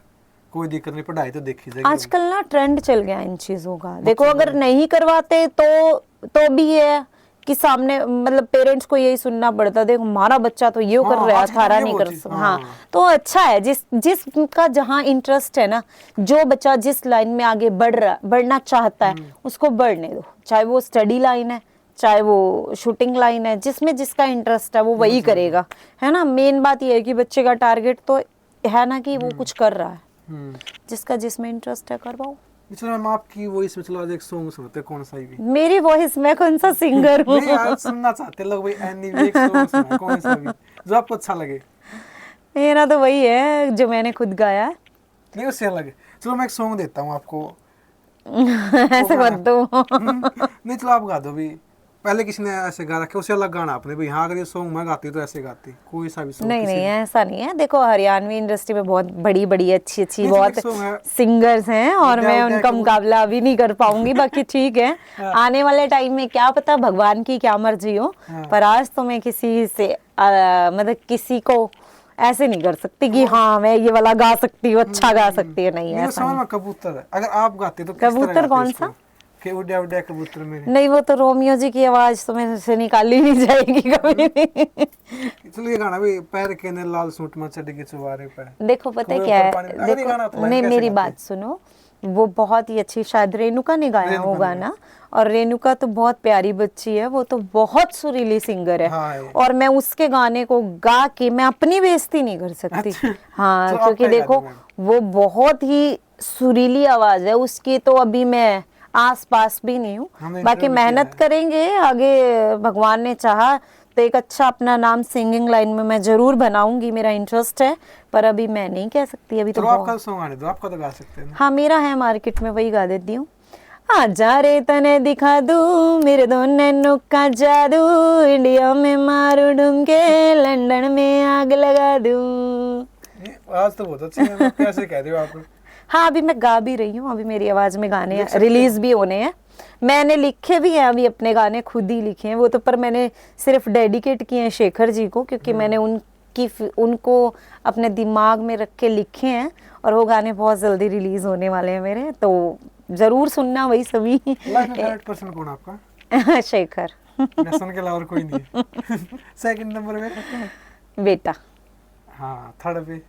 S2: कोई दिक्कत नहीं, पढ़ाई तो देखी जाएगी।
S1: आजकल ना ट्रेंड चल गया इन चीजों का। देखो, अगर नहीं करवाते तो भी है कि सामने, मतलब पेरेंट्स को यही सुनना पड़ता, देखो हमारा बच्चा तो ये कर रहा है, थारा नहीं कर सकता। हाँ, तो अच्छा है, जिसका जहाँ इंटरेस्ट है ना, जो बच्चा जिस लाइन में आगे बढ़ना चाहता है उसको बढ़ने दो। चाहे वो स्टडी लाइन है, चाहे वो शूटिंग लाइन है, जिसमें जिसका इंटरेस्ट है वो वही करेगा, है ना। मेन बात ये है कि बच्चे का टारगेट तो है ना कि वो कुछ कर रहा है, जिसका जिसमें इंटरेस्ट है करवाओ।
S2: चलो मैम, आपकी वॉइस में चलो आज एक सॉन्ग सुनते हैं, कौन सा भी?
S1: मेरी वॉइस, मैं कौन सा सिंगर हूँ?
S2: नहीं यार, सुनना चाहते लोग भाई, एनी भी एक सॉन्ग सुना, कौन सा भी जो आपको अच्छा लगे।
S1: मेरा तो वही है जो मैंने खुद गाया।
S2: नहीं, उससे अलग है। चलो मैं एक सॉन्ग देता हूँ आपको।
S1: ऐसे मत दो।
S2: नहीं, चलो आप गा दो भी। पहले किसी ने ऐसे गा रखा, उससे अलग गाना आपने भाई, हाँ अगर ये सॉन्ग मैं गाती तो ऐसे गाती, कोई सा भी सॉन्ग।
S1: नहीं, ऐसा नहीं है। देखो, हरियाणवी इंडस्ट्री में बहुत बड़ी अच्छी बहुत सिंगर्स हैं, और मैं उनका मुकाबला अभी नहीं कर पाऊंगी। बाकी ठीक है, आने वाले टाइम में क्या पता भगवान की क्या मर्जी हो, पर आज तो मैं किसी से मतलब किसी को ऐसे नहीं कर सकती कि हाँ मैं ये वाला गा सकती हूँ, अच्छा गा सकती है। नहीं, ऐसा नहीं।
S2: कबूतर है, अगर आप गाते तो
S1: कबूतर कौन सा?
S2: कि उड़ा उड़ा कबूतर मेरे।
S1: नहीं, वो तो रोमियो जी की आवाज तो मेरे से निकाली नहीं जाएगी कभी भी।
S2: चलो ये गाना भी, पैर के ने लाल सूट में चढ़ के चुबारे पे।
S1: देखो पता है
S2: कुएं
S1: क्या
S2: ऊपर
S1: है,
S2: पानी, अगर ये गाना तो
S1: देखो
S2: लाइन
S1: नहीं
S2: कैसे
S1: मेरी
S2: गाते
S1: बात सुनो, वो बहुत ही अच्छी, शायद रेणुका ने गाया वो
S2: रेणुका ने
S1: गाना। और रेणुका तो बहुत प्यारी बच्ची है, वो तो बहुत सुरीली सिंगर है।
S2: हाँ, ये।
S1: और मैं उसके गाने को गा के मैं अपनी बेइज्जती नहीं कर सकती। हाँ,
S2: तो आप
S1: क्योंकि
S2: क्या गा
S1: देखो
S2: दी मैम?
S1: वो बहुत ही सुरीली आवाज है उसकी, तो अभी मैं आस पास भी नहीं हूँ।
S2: हमने
S1: बाकी
S2: इंटरव्यू किया
S1: मेहनत
S2: है।
S1: करेंगे आगे, भगवान ने चाहा तो एक अच्छा अपना नाम सिंगिंग लाइन में मैं जरूर बनाऊंगी, मेरा इंटरेस्ट है। पर अभी मैं नहीं कह सकती, अभी तो
S2: चलो
S1: बहुत।
S2: आपका सॉन्ग आने दो, आपका तो गा सकते हैं ना।
S1: हाँ, मेरा है मार्केट में, वही गा देती हूँ। आजा रे तने दिखा दूं मेरे दो नैनों का जादू, इंडिया में मारू ढूंढके लंदन में आग लगा दूं।
S2: ये आज तो बहुत अच्छी है, मतलब कैसे कह रहे हो आप?
S1: हाँ, अभी मैं गा भी रही हूँ, अभी मेरी आवाज में गाने
S2: लिख सकते
S1: रिलीज भी होने हैं। मैंने लिखे भी हैं अभी, अपने गाने खुद ही लिखे हैं वो तो, पर मैंने सिर्फ डेडिकेट किए हैं शेखर जी को, क्योंकि मैंने उनको अपने दिमाग में रख के लिखे हैं। और वो गाने बहुत जल्दी रिलीज होने वाले हैं मेरे, तो जरूर सुनना वही सभी।
S2: लाइफ में फेवरेट पर्सन कौन है आपका?
S1: शेखर।
S2: मैं सुन के अलावा और कोई नहीं है। सेकंड नंबर पे?
S1: बेटा।
S2: हाँ, थर्ड पे?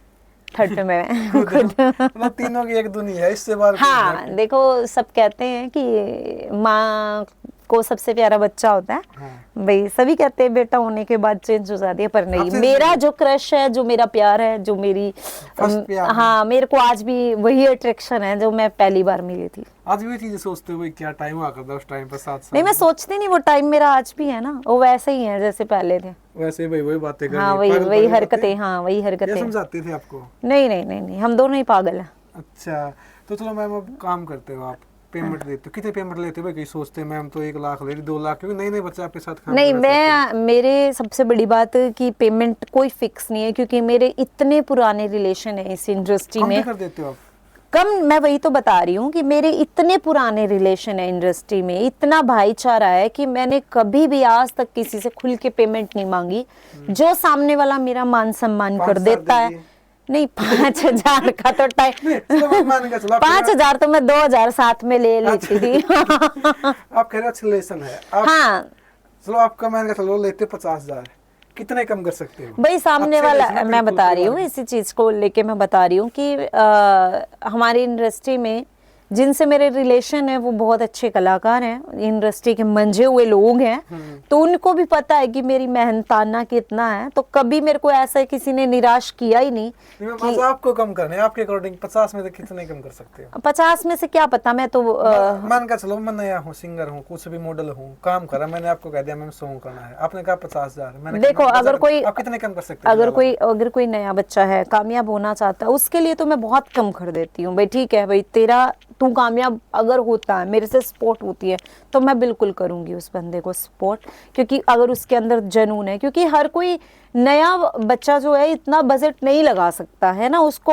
S1: थर्ड में
S2: खुद। मतलब तीनों की एक दुनिया है, इससे बाहर कोई
S1: हाँ,
S2: नहीं है।
S1: देखो सब कहते हैं कि माँ को सबसे प्यारा बच्चा होता है।
S2: हाँ।
S1: भाई सभी कहते हैं बेटा होने के बाद चेंज हो जाती है, पर नहीं,
S2: आपसे
S1: मेरा जो क्रश है, जो मेरा प्यार है, जो मेरी
S2: First प्यार है।
S1: हाँ, मेरे को आज भी वही अट्रैक्शन है जो मैं पहली बार मिली थी।
S2: आज भी चीजें सोचते हो भाई, क्या टाइम हुआ करता उस टाइम पर, 7 साल?
S1: नहीं, मैं सोचती नहीं, वो टाइम मेरा आज भी है ना, वो वैसे ही है जैसे पहले थे।
S2: वैसे ही भाई वही बातें करनी,
S1: हाँ, वही
S2: पागल
S1: वही
S2: पागल
S1: हरकतें,
S2: बातें।
S1: हाँ वही
S2: ये
S1: हरकतें।
S2: समझाते थे आपको?
S1: नहीं नहीं नहीं नहीं, हम दोनों ही पागल हैं।
S2: अच्छा, तो चलो मैम, अब काम करते हो आप, पेमेंट देते हो, कितने पेमेंट लेते हो भाई? कहीं सोचते हैं मैम तो 1 लाख ले रही, 2 लाख, क्योंकि नए नए बच्चे आपके साथ काम
S1: नहीं,
S2: कर रहे हैं।
S1: मेरे सबसे बड़ी बात कि पेमेंट कोई फिक्स नहीं है, क्योंकि मेरे इतने पुराने रिलेशन है इस इंडस्ट्री
S2: कम भी
S1: में।
S2: कर देते हो आप?
S1: कम, मैं वही तो बता रही हूँ कि मेरे इतने पुराने रिलेशन है इंडस्ट्री में, इतना भाईचारा है कि मैंने कभी भी आज तक किसी से खुल के पेमेंट नहीं मांगी। जो सामने वाला मेरा मान सम्मान
S2: 5
S1: कर
S2: साल
S1: देता
S2: दे
S1: है।
S2: दिए।
S1: नहीं, 5,000 का तो
S2: नहीं, चलो मैं मान के चलो,
S1: 5,000 तो मैं 2,000 साथ में ले लेती थी।
S2: आप कह रहे हो अच्छा रिलेशन है आप,
S1: हाँ,
S2: चलो आपका मान के चलो लेते 50,000, कितने कम कर सकते हो?
S1: भाई सामने
S2: अच्छे
S1: वाला,
S2: relation है,
S1: मैं
S2: बिल्कुल
S1: बता रही हूँ
S2: परिवार
S1: इसी चीज को लेके, मैं बता रही हूँ कि हमारी इंडस्ट्री में जिनसे मेरे रिलेशन है वो बहुत अच्छे कलाकार हैं, इंडस्ट्री के मंजे हुए लोग हैं। तो उनको भी पता है कि मेरी मेहनताना कितना है, तो कभी मेरे को ऐसा किसी ने निराश किया ही नहीं।
S2: नहीं, मैं बस आपको कम करने, आपके अकॉर्डिंग 50 में से कितने कम कर सकते हो?
S1: 50 में से क्या पता, मैं तो
S2: मान का चलो मैं नया हूँ, सिंगर हूँ, कुछ भी मॉडल हूँ, काम करा, मैंने आपको कह दिया मैम सॉन्ग करना है, आपने कहा 50,000, मैंने कहा,
S1: देखो,
S2: मैम,
S1: अगर कोई
S2: आप कितने कम कर सकते हो?
S1: अगर कोई नया बच्चा है, कामयाब होना चाहता है, उसके लिए तो मैं बहुत कम कर देती हूँ। भाई ठीक है, भाई तेरा तू कामयाब अगर होता है, मेरे से सपोर्ट होती है, तो मैं बिल्कुल करूंगी उस बंदे को सपोर्ट, क्योंकि अगर उसके अंदर जुनून है, क्योंकि हर कोई नया बच्चा जो है इतना बजट नहीं लगा सकता है ना उसको।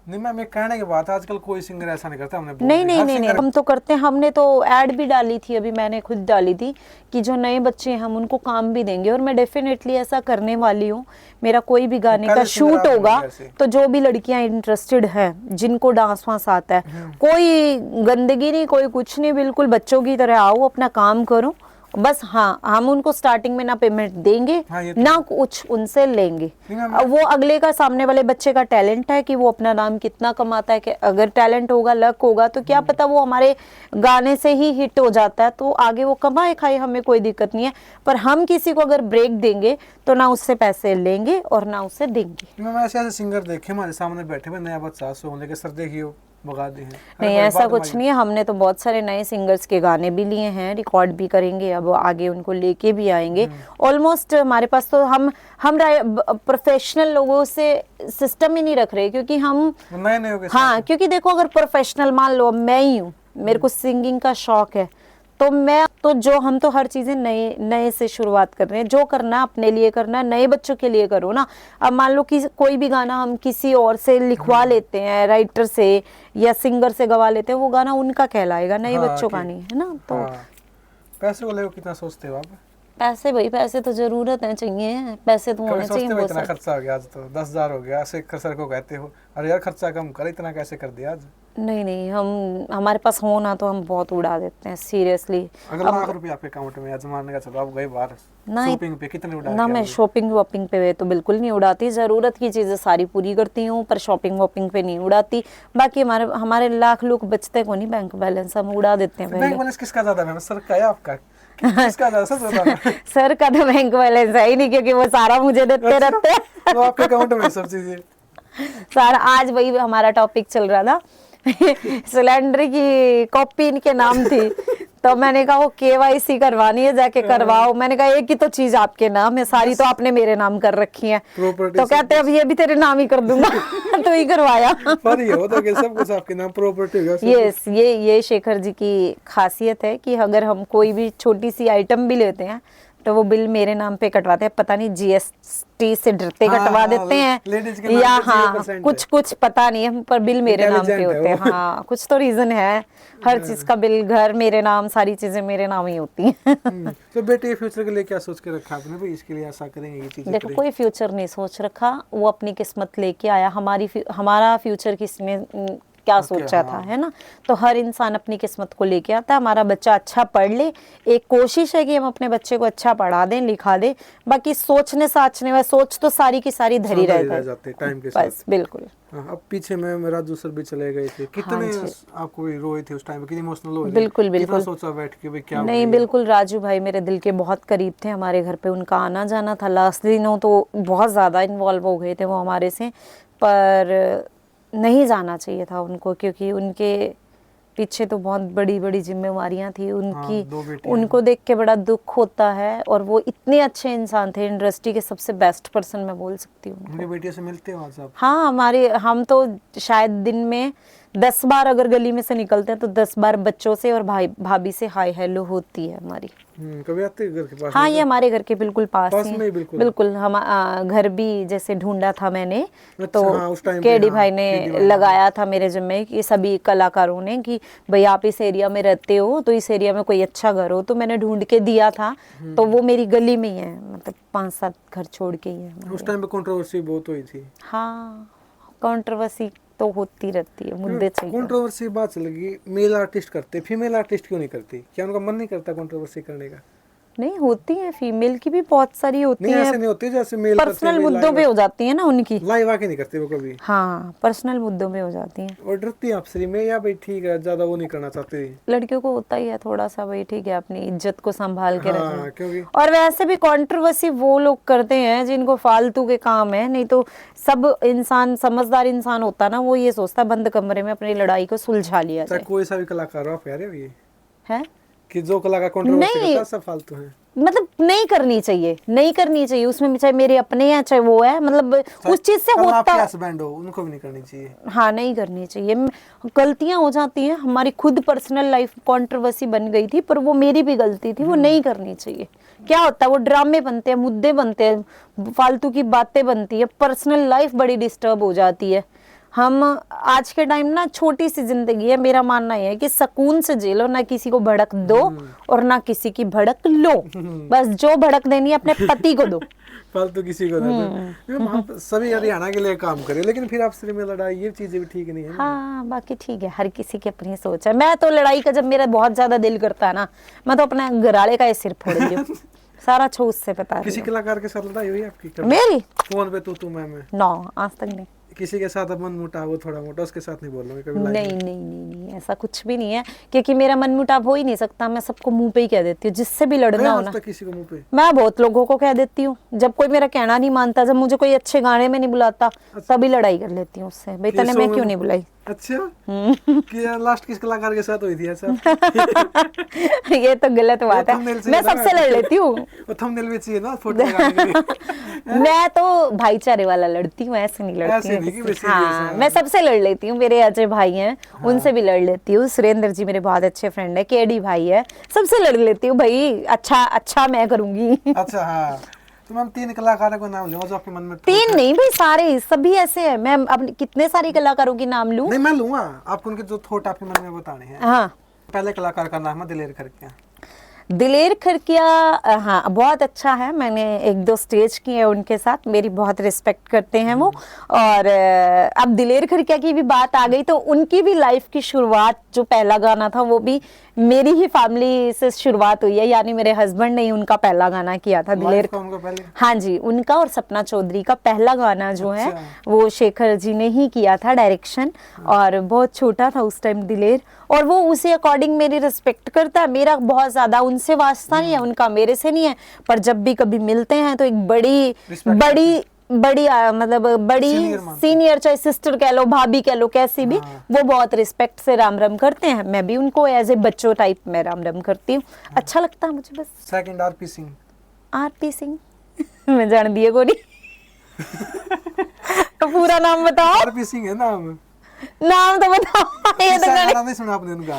S2: नहीं मैम, एक कहने की बात है, आजकल कोई सिंगर ऐसा नहीं करता, हमने बोल
S1: नहीं
S2: दिया,
S1: नहीं
S2: हर
S1: नहीं नहीं,
S2: सिंगर-
S1: हम तो करते हैं, हमने तो ऐड भी डाली थी, अभी मैंने खुद डाली थी कि जो नए बच्चे हैं हम उनको काम भी देंगे, और मैं डेफिनेटली ऐसा करने वाली हूँ। मेरा कोई भी गाने का
S2: पहले सिंगर
S1: शूट
S2: आप
S1: होगा
S2: बन गए ऐसे।
S1: तो जो भी लड़कियां इंटरेस्टेड हैं, जिनको डांस वांस आता है, कोई गंदगी नहीं, कोई कुछ नहीं, बिल्कुल बच्चों की तरह आओ, अपना काम करो बस। हाँ, हम उनको स्टार्टिंग में ना पेमेंट देंगे,
S2: हाँ, ये तो
S1: ना कुछ उनसे लेंगे।
S2: नहीं, मैं-
S1: अब वो अगले का, सामने वाले बच्चे का टैलेंट है कि वो अपना नाम कितना कमाता है, कि अगर टैलेंट होगा, लक होगा, तो क्या पता वो हमारे गाने से ही हिट हो जाता है, तो आगे वो कमाए खाए, हमें कोई दिक्कत नहीं है। पर हम किसी को अगर ब्रेक देंगे तो ना उससे पैसे लेंगे और ना उससे देंगे।
S2: मैम ऐसे ऐसे सिंगर देखे हमारे सामने बैठे हुए, नया बच्चा सॉन्ग लेके, सर देखिए भगा दी है।
S1: नहीं, ऐसा कुछ नहीं है, हमने तो बहुत सारे नए सिंगर्स के गाने भी लिए हैं, रिकॉर्ड भी करेंगे, अब आगे उनको लेके भी आएंगे। ऑलमोस्ट हमारे पास तो हम प्रोफेशनल लोगों से सिस्टम ही नहीं रख रहे, क्योंकि हम
S2: नए नए हो गए।
S1: हाँ, क्योंकि देखो अगर प्रोफेशनल मान लो मैं ही हूँ, मेरे को सिंगिंग का शौक है, तो हम तो हर चीजें नए नए से शुरुआत कर रहे हैं। जो करना अपने लिए करना, नए बच्चों के लिए करो ना। अब मान लो कि कोई भी गाना हम किसी और से लिखवा लेते हैं, राइटर से या सिंगर से गवा लेते हैं, वो गाना उनका कहलाएगा, नए
S2: हाँ,
S1: बच्चों का
S2: ठीक।
S1: नहीं है ना। तो
S2: हाँ। पैसे को लेकर कितना सोचते हो आप?
S1: पैसे भाई, पैसे तो जरूरत है, चाहिए पैसे तो
S2: कभी
S1: होने
S2: सोचते
S1: चाहिए
S2: हो
S1: बहुत
S2: इतना
S1: सारे।
S2: खर्चा हो गया आज तो 10,000 हो गया, ऐसे सर को कहते हो अरे यार खर्चा कम कर, इतना कैसे कर दिया आज?
S1: नहीं नहीं, हम हमारे पास हो ना तो हम बहुत उड़ा देते हैं सीरियसली।
S2: अगर लाख रुपए आपके अकाउंट में आज मान का चलो आप गए बाहर
S1: नहीं,
S2: शॉपिंग पे, कितने उड़ा
S1: ना
S2: के
S1: मैं
S2: आओगे?
S1: शॉपिंग वॉपिंग पे तो बिल्कुल नहीं उड़ाती, ज़रूरत की चीज़ें सारी पूरी करती हूँ, पर शॉपिंग वॉपिंग पे नहीं उड़ाती। बाकी हमारे हमारे लाख लोग बचते को नहीं बैंक बैलेंस, हम उड़ा देते हैं
S2: बैंक
S1: पहले।
S2: बैलेंस किसका ज्यादा है सर का या आपका? किसका ज्यादा सच बताना?
S1: सर का तो बैंक बैलेंस है ही नहीं, क्योंकि वो सारा मुझे देते रहते हैं।
S2: तो आपके अकाउंट में सब चीजें
S1: सारा, आज वही हमारा टॉपिक चल रहा था सिलेंडर की कॉपी इनके नाम थी, तो मैंने कहा वो केवाईसी करवानी है, जाके करवाओ। मैंने कहा एक ही तो चीज आपके नाम है, सारी तो आपने मेरे नाम कर रखी है।
S2: प्रॉपर्टी
S1: तो कहते अब ये भी तेरे नाम ही कर दूंगा तो ही करवाया।
S2: पर ये होता कि सब कुछ आपके नाम प्रॉपर्टी होगा सब
S1: यस, ये शेखर जी की खासियत है कि अगर हम कोई भी छोटी सी आइटम भी लेते हैं तो वो बिल मेरे नाम पे कटवाते हैं। पता नहीं जीएसटी से डरते
S2: हाँ,
S1: कटवा
S2: हाँ,
S1: देते
S2: लेडीज के
S1: हैं
S2: नाम
S1: या
S2: पे
S1: हाँ
S2: 0%
S1: कुछ कुछ पता नहीं है, पर बिल मेरे नाम पे
S2: Intelligent है
S1: होते हैं।
S2: वो।
S1: हाँ, कुछ तो रीजन है, हर चीज का बिल, घर मेरे नाम, सारी चीजें मेरे नाम ही होती हैं।
S2: तो बेटे फ्यूचर के लिए क्या सोच के रखा आपने भाई, इसके लिए ऐसा करेंगे ये चीजें
S1: देखो, कोई फ्यूचर नहीं सोच रखा, वो अपनी किस्मत लेके आया। हमारा फ्यूचर किसने क्या सोचा था, है ना? तो हर इंसान अपनी किस्मत को लेके आता है। हमारा बच्चा अच्छा पढ़ ले, एक कोशिश है कि हम अपने बच्चे को अच्छा पढ़ा दें, लिखा दें। बाकी सोचने साचने वाली सोच तो सारी की सारी धरी रह
S2: जाते टाइम के
S1: बस,
S2: साथ।
S1: बिल्कुल।
S2: हाँ, अब पीछे में राजू सर भी चले गए थे, कितने आपको भी रोए थे उस टाइम पे, कितनी इमोशनल हुए थे?
S1: बिल्कुल बिल्कुल।
S2: कितना सोचा बैठ के भाई क्या
S1: नहीं, बिल्कुल, राजू भाई मेरे दिल के बहुत करीब थे। हमारे घर पे उनका आना जाना था, लास्ट दिनों तो बहुत ज़्यादा इन्वॉल्व हो गए थे वो हमारे से, पर नहीं जाना चाहिए था उनको, क्योंकि उनके पीछे तो बहुत बड़ी बड़ी जिम्मेवारियां थी उनकी।
S2: दो बेटियां
S1: उनको देख के बड़ा दुख होता है, और वो इतने अच्छे इंसान थे, इंडस्ट्री के सबसे बेस्ट पर्सन मैं बोल सकती हूँ।
S2: उनकी बेटियों से मिलते हो आज आप?
S1: हाँ, हम तो शायद दिन में 10 बार अगर गली में से निकलते हैं तो 10 बार बच्चों से और भाई भाभी से हाय हेलो होती है हमारी।
S2: कभी आते हैं घर के पास?
S1: हाँ, ये हमारे घर के बिल्कुल पास ही
S2: में
S1: है।
S2: बिल्कुल।
S1: बिल्कुल, हम घर भी जैसे ढूंढा था मैंने, तो
S2: हाँ, उस टाइम पे,
S1: केडी
S2: हाँ,
S1: भाई ने लगाया था मेरे जिम्मे कि सभी कलाकारों ने कि भाई आप इस एरिया में रहते हो तो इस एरिया में कोई अच्छा घर हो, तो मैंने ढूंढ के दिया था। तो वो मेरी गली में ही है, मतलब 5-7 घर छोड़ के ही है हमारे।
S2: उस टाइम पे कंट्रोवर्सी बहुत हुई थी।
S1: हाँ, कंट्रोवर्सी तो होती रहती है, मुद्दे चाहिए।
S2: कंट्रोवर्सी बात चल गई, मेल आर्टिस्ट करते, फीमेल आर्टिस्ट क्यों नहीं करती? क्या उनका मन नहीं करता कंट्रोवर्सी करने का?
S1: नहीं, होती है, फीमेल की भी बहुत सारी होती
S2: नहीं, ऐसे
S1: है,
S2: नहीं होती जैसे मेल
S1: पर्सनल मुद्दों पे हो जाती है ना उनकी।
S2: लाइव आके नहीं करते वो कभी?
S1: हाँ, पर्सनल मुद्दों पे हो जाती हैं।
S2: और डरती है आपसे में, या भाई ठीक है ज्यादा वो नहीं करना चाहते?
S1: लड़कियों को होता ही है थोड़ा सा, भाई ठीक है, अपनी इज्जत को संभाल के
S2: हाँ,
S1: रखना।
S2: क्योंकि
S1: और वैसे भी कंट्रोवर्सी वो लोग करते हैं जिनको फालतू के काम है, नहीं तो सब इंसान, समझदार इंसान होता ना, वो ये सोचता बंद कमरे में अपनी लड़ाई को सुलझा लिया
S2: चाहे
S1: जाए।
S2: कोई सा भी कलाकार हो, आप कह रहे हो ये
S1: है
S2: कि जो कलाकार कंट्रोवर्सी
S1: नहीं,
S2: करता है सब फालतू है?
S1: मतलब नहीं करनी चाहिए, नहीं करनी चाहिए उसमें, चाहे मेरे अपने हैं चाहे वो है, मतलब उस चीज से
S2: कल
S1: होता।
S2: आपके हस्बैंड हो, उनको भी नहीं करनी चाहिए?
S1: हाँ, नहीं करनी चाहिए। गलतियां हो जाती हैं, हमारी खुद पर्सनल लाइफ कंट्रोवर्सी बन गई थी, पर वो मेरी भी गलती थी, वो नहीं करनी चाहिए। क्या होता है, वो ड्रामे बनते हैं, मुद्दे बनते हैं, फालतू की बातें बनती है, पर्सनल लाइफ बड़ी डिस्टर्ब हो जाती है। हम आज के टाइम ना, छोटी सी जिंदगी है, मेरा मानना है कि सुकून से झेलो, ना किसी को भड़क दो और ना किसी की भड़क लो। बस जो भड़क देनी है अपने पति को दो,
S2: फालतू किसी को ना। आप सभी हरियाणा के लिए काम करे, लेकिन फिर आपसे में लड़ाई, ये चीजें भी ठीक नहीं है ना?
S1: हाँ, बाकी ठीक है, हर किसी की अपनी सोच है। मैं तो लड़ाई का, जब मेरा बहुत ज्यादा दिल करता है ना, मैं तो अपना घराले का ही सिर फोड़ रही हूँ। सारा छो उससे पता
S2: किसी कलाकार के साथ लड़ाई हुई आपकी कभी?
S1: मेरी
S2: फोन पे तू मैं
S1: नो, आज तक नहीं।
S2: किसी के साथ मन मुटाव हो थोड़ा मोटा, उसके साथ नहीं बोल रहा मैं कभी?
S1: नहीं नहीं नहीं नहीं, ऐसा कुछ भी नहीं है, क्योंकि मेरा मन मुटाव हो ही नहीं सकता। मैं सबको मुंह पे ही कह देती हूँ, जिससे भी लड़ना हो ना।
S2: किसी को मुंह पे?
S1: मैं बहुत लोगों को कह देती हूँ, जब कोई मेरा कहना नहीं मानता, जब मुझे कोई अच्छे गाने में नहीं बुलाता, तभी लड़ाई कर लेती हूँ उससे, भाई तने मैं क्यों नहीं बुलाई।
S2: अच्छा, कि लास्ट किस कलाकार के साथ हुई थी ऐसा?
S1: ये तो गलत बात है, मैं सबसे लड़ लेती हूँ।
S2: वो थंबनेल भी चाहिए ना फोटो लगाने के लिए।
S1: मैं तो भाईचारे वाला लड़ती हूँ, ऐसे नहीं लड़ती हूँ किसी से। हाँ, मैं सबसे लड़ लेती हूँ। मेरे अजय भाई हैं, उनसे भी लड़ लेती हूँ। सुरेंद्र जी मेरे बहुत अच्छे फ्रेंड है, केडी भाई है, सबसे लड़ लेती हूँ भाई। अच्छा मैं करूंगी।
S2: अच्छा, हाँ, तो मैम 3 कलाकारों का नाम लूंगा जो आपके मन में?
S1: 3 नहीं भाई, सारे सभी ऐसे हैं। मैं अब कितने सारे कलाकारों के नाम लूं?
S2: नहीं, मैं लूंगा, आपको उनके जो थॉट आपके मन में बताने हैं।
S1: हाँ,
S2: पहले कलाकार का नाम है दिलेर खरकिया।
S1: दिलेर खरकिया हाँ बहुत अच्छा है, मैंने 1-2 स्टेज किए हैं उनके साथ, मेरी बहुत रिस्पेक्ट करते हैं वो। और अब दिलेर खरकिया की भी बात आ गई तो उनकी भी लाइफ की शुरुआत, जो पहला गाना था वो भी मेरी ही फैमिली से शुरुआत हुई है, यानी मेरे हस्बैंड ने ही उनका पहला गाना किया था दिलेर।
S2: उनका पहले
S1: हाँ जी, उनका और सपना चौधरी का पहला गाना जो है
S2: अच्छा।
S1: वो शेखर जी ने ही किया था डायरेक्शन, और बहुत छोटा था उस टाइम दिलेर, और वो उसी अकॉर्डिंग मेरी रिस्पेक्ट करता है। मेरा बहुत ज्यादा उनसे वास्ता नहीं है, उनका मेरे से नहीं है, पर जब भी कभी मिलते हैं तो एक बड़ी
S2: Respect
S1: बड़ी बड़ी मतलब बड़ी
S2: Senior मानते
S1: सीनियर, चाहे सिस्टर कह लो, भाभी कह लो, कैसी भी, वो बहुत रिस्पेक्ट से राम राम करते हैं। मैं भी उनको एज ए बच्चों टाइप में राम राम करती हूँ, अच्छा लगता है मुझे। बस
S2: second RP Singh.
S1: RP Singh मैं जान दिए को नहीं तो पूरा नाम बताओ।
S2: आरपी सिंह है नाम।
S1: नाम तो बताओ, ये तो
S2: किस्सा
S1: गाने
S2: गाना नहीं सुना आपने उनका?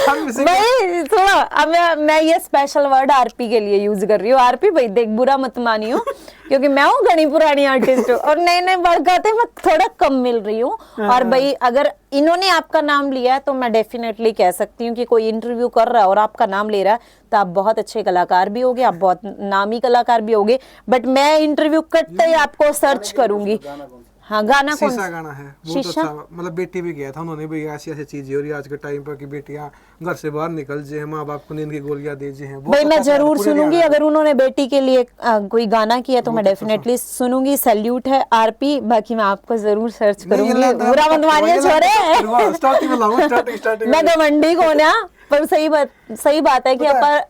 S2: आरपी सिंह
S1: भाई सुनो, अब मैं ये स्पेशल वर्ड आरपी के लिए यूज कर रही हूँ। आरपी भाई देख, बुरा मत मानियो, क्योंकि मैं हूँ घनी पुरानी आर्टिस्ट हूँ और नए नए वर्ड गाते मैं थोड़ा कम मिल रही हूँ। और भाई अगर इन्होंने आपका नाम लिया है तो मैं डेफिनेटली कह सकती हूँ कि कोई इंटरव्यू कर रहा है और आपका नाम ले रहा है तो आप बहुत अच्छे कलाकार भी होगे, आप बहुत नामी कलाकार भी होगे। बट मैं इंटरव्यू करते ही आपको सर्च करूंगी। हाँ, गाना कौन
S2: शीशा गाना है बहुत
S1: शीशा?
S2: अच्छा, मतलब बेटी भी गया था उन्होंने भी ऐसी ऐसी चीजें हो रही है आज के टाइम पर कि बेटियां घर से बाहर निकल जाए, माँ बाप को नींद की गोलियां दे जाए।
S1: भाई मैं जरूर सुनूंगी, अगर उन्होंने बेटी के लिए कोई गाना किया तो मैं डेफिनेटली सुनूंगी। सैल्यूट है आरपी, बाकी मैं आपको जरूर सर्च करूंगी। बुरा मत मानिए छोरे,
S2: स्टार्टिंग में लाऊं, स्टार्टिंग
S1: मैं घमंडी को ना, पर सही बात है कि अपन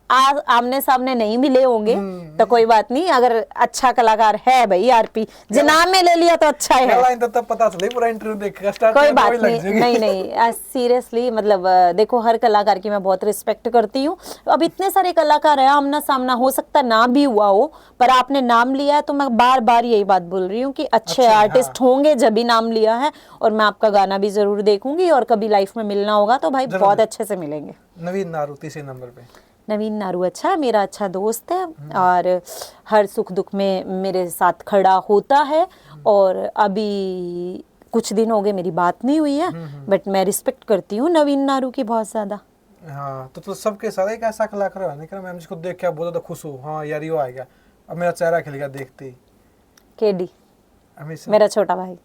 S1: आमने सामने नहीं मिले होंगे तो कोई बात नहीं। अगर अच्छा कलाकार है भाई आरपी, जो नाम में ले लिया तो अच्छा है,
S2: लाइन तो तब पता चले, पूरा इंटरव्यू देखेगा स्टार्ट
S1: कोई बात नहीं। नहीं सीरियसली, मतलब देखो हर कलाकार की मैं बहुत रिस्पेक्ट करती हूँ। अब इतने सारे कलाकार हैं, आमना सामना हो सकता ना भी हुआ हो, पर आपने नाम लिया है तो मैं बार बार यही बात बोल रही हूँ कि अच्छे आर्टिस्ट होंगे जब भी नाम लिया है। और मैं आपका गाना भी जरूर देखूंगी, और कभी लाइफ में मिलना होगा तो भाई बहुत अच्छे से मिलेंगे।
S2: नवीन नारू तीसरे नंबर पे।
S1: नवीन नारू अच्छा है, मेरा अच्छा दोस्त है और हर सुख दुख में मेरे साथ खड़ा होता है। और अभी कुछ दिन हो गए मेरी बात नहीं हुई है, बट मैं रिस्पेक्ट करती हूँ नवीन नारू की बहुत ज्यादा।
S2: हाँ तो सबके साथ एक ऐसा कलाकार है नहीं, मैं जिसको देख के बहुत ज्यादा खुश हूँ, हाँ यार ये आ गया, अब मेरा चेहरा खिल गया देखते ही।
S1: केडी
S2: हमेशा।
S1: मेरा छोटा भाई।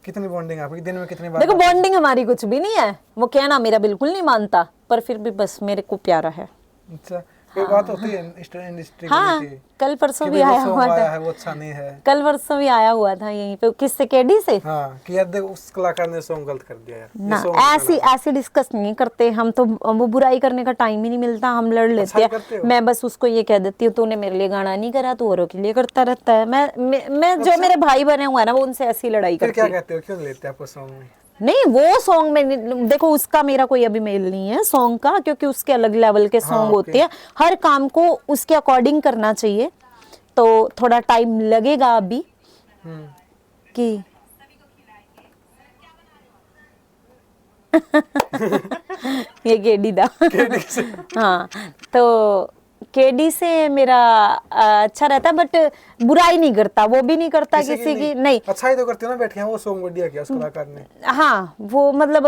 S2: कितनी बॉन्डिंग है आपकी, दिन में कितनी बार?
S1: देखो बॉन्डिंग हमारी कुछ भी नहीं है, वो कहना मेरा बिल्कुल नहीं मानता, पर फिर भी बस मेरे को प्यारा है।
S2: अच्छा, कोई बात होती है इंडस्ट्री
S1: हाँ, कल परसों भी आया हुआ था,
S2: है वो अच्छा नहीं है।
S1: कल परसों भी आया हुआ था यहीं पे, किससे, केडी से।
S2: हाँ कि यार देख उस कलाकार ने सॉन्ग गलत कर दिया यार, ये
S1: ना
S2: song
S1: ऐसी डिस्कस नहीं करते हम तो, वो बुराई करने का टाइम ही नहीं मिलता, हम लड़ लेते
S2: करते
S1: हैं।
S2: हो?
S1: मैं बस उसको ये कह देती हूँ तूने मेरे लिए गाना नहीं करा, तू औरों के लिए करता रहता है। मैं जो मेरे भाई बने हुए हैं ना, वो उनसे ऐसी लड़ाई
S2: फिर
S1: करती
S2: क्या
S1: है।
S2: कहते हो, क्यों नहीं लेते आपको सॉन्ग में?
S1: नहीं, वो सॉन्ग में देखो उसका मेरा कोई अभी मेल नहीं है सॉन्ग का, क्योंकि उसके अलग लेवल के सॉन्ग होते हैं, हर काम को उसके अकॉर्डिंग करना चाहिए, तो थोड़ा टाइम लगेगा अभी कि ये केडी दा हाँ, तो केडी से मेरा अच्छा रहता है, बट बुराई नहीं करता, वो भी नहीं करता किसी की नहीं।
S2: अच्छा ही तो करते हो ना, बैठे हैं वो सॉन्ग बढ़िया किया उस कलाकार ने।
S1: हाँ, वो मतलब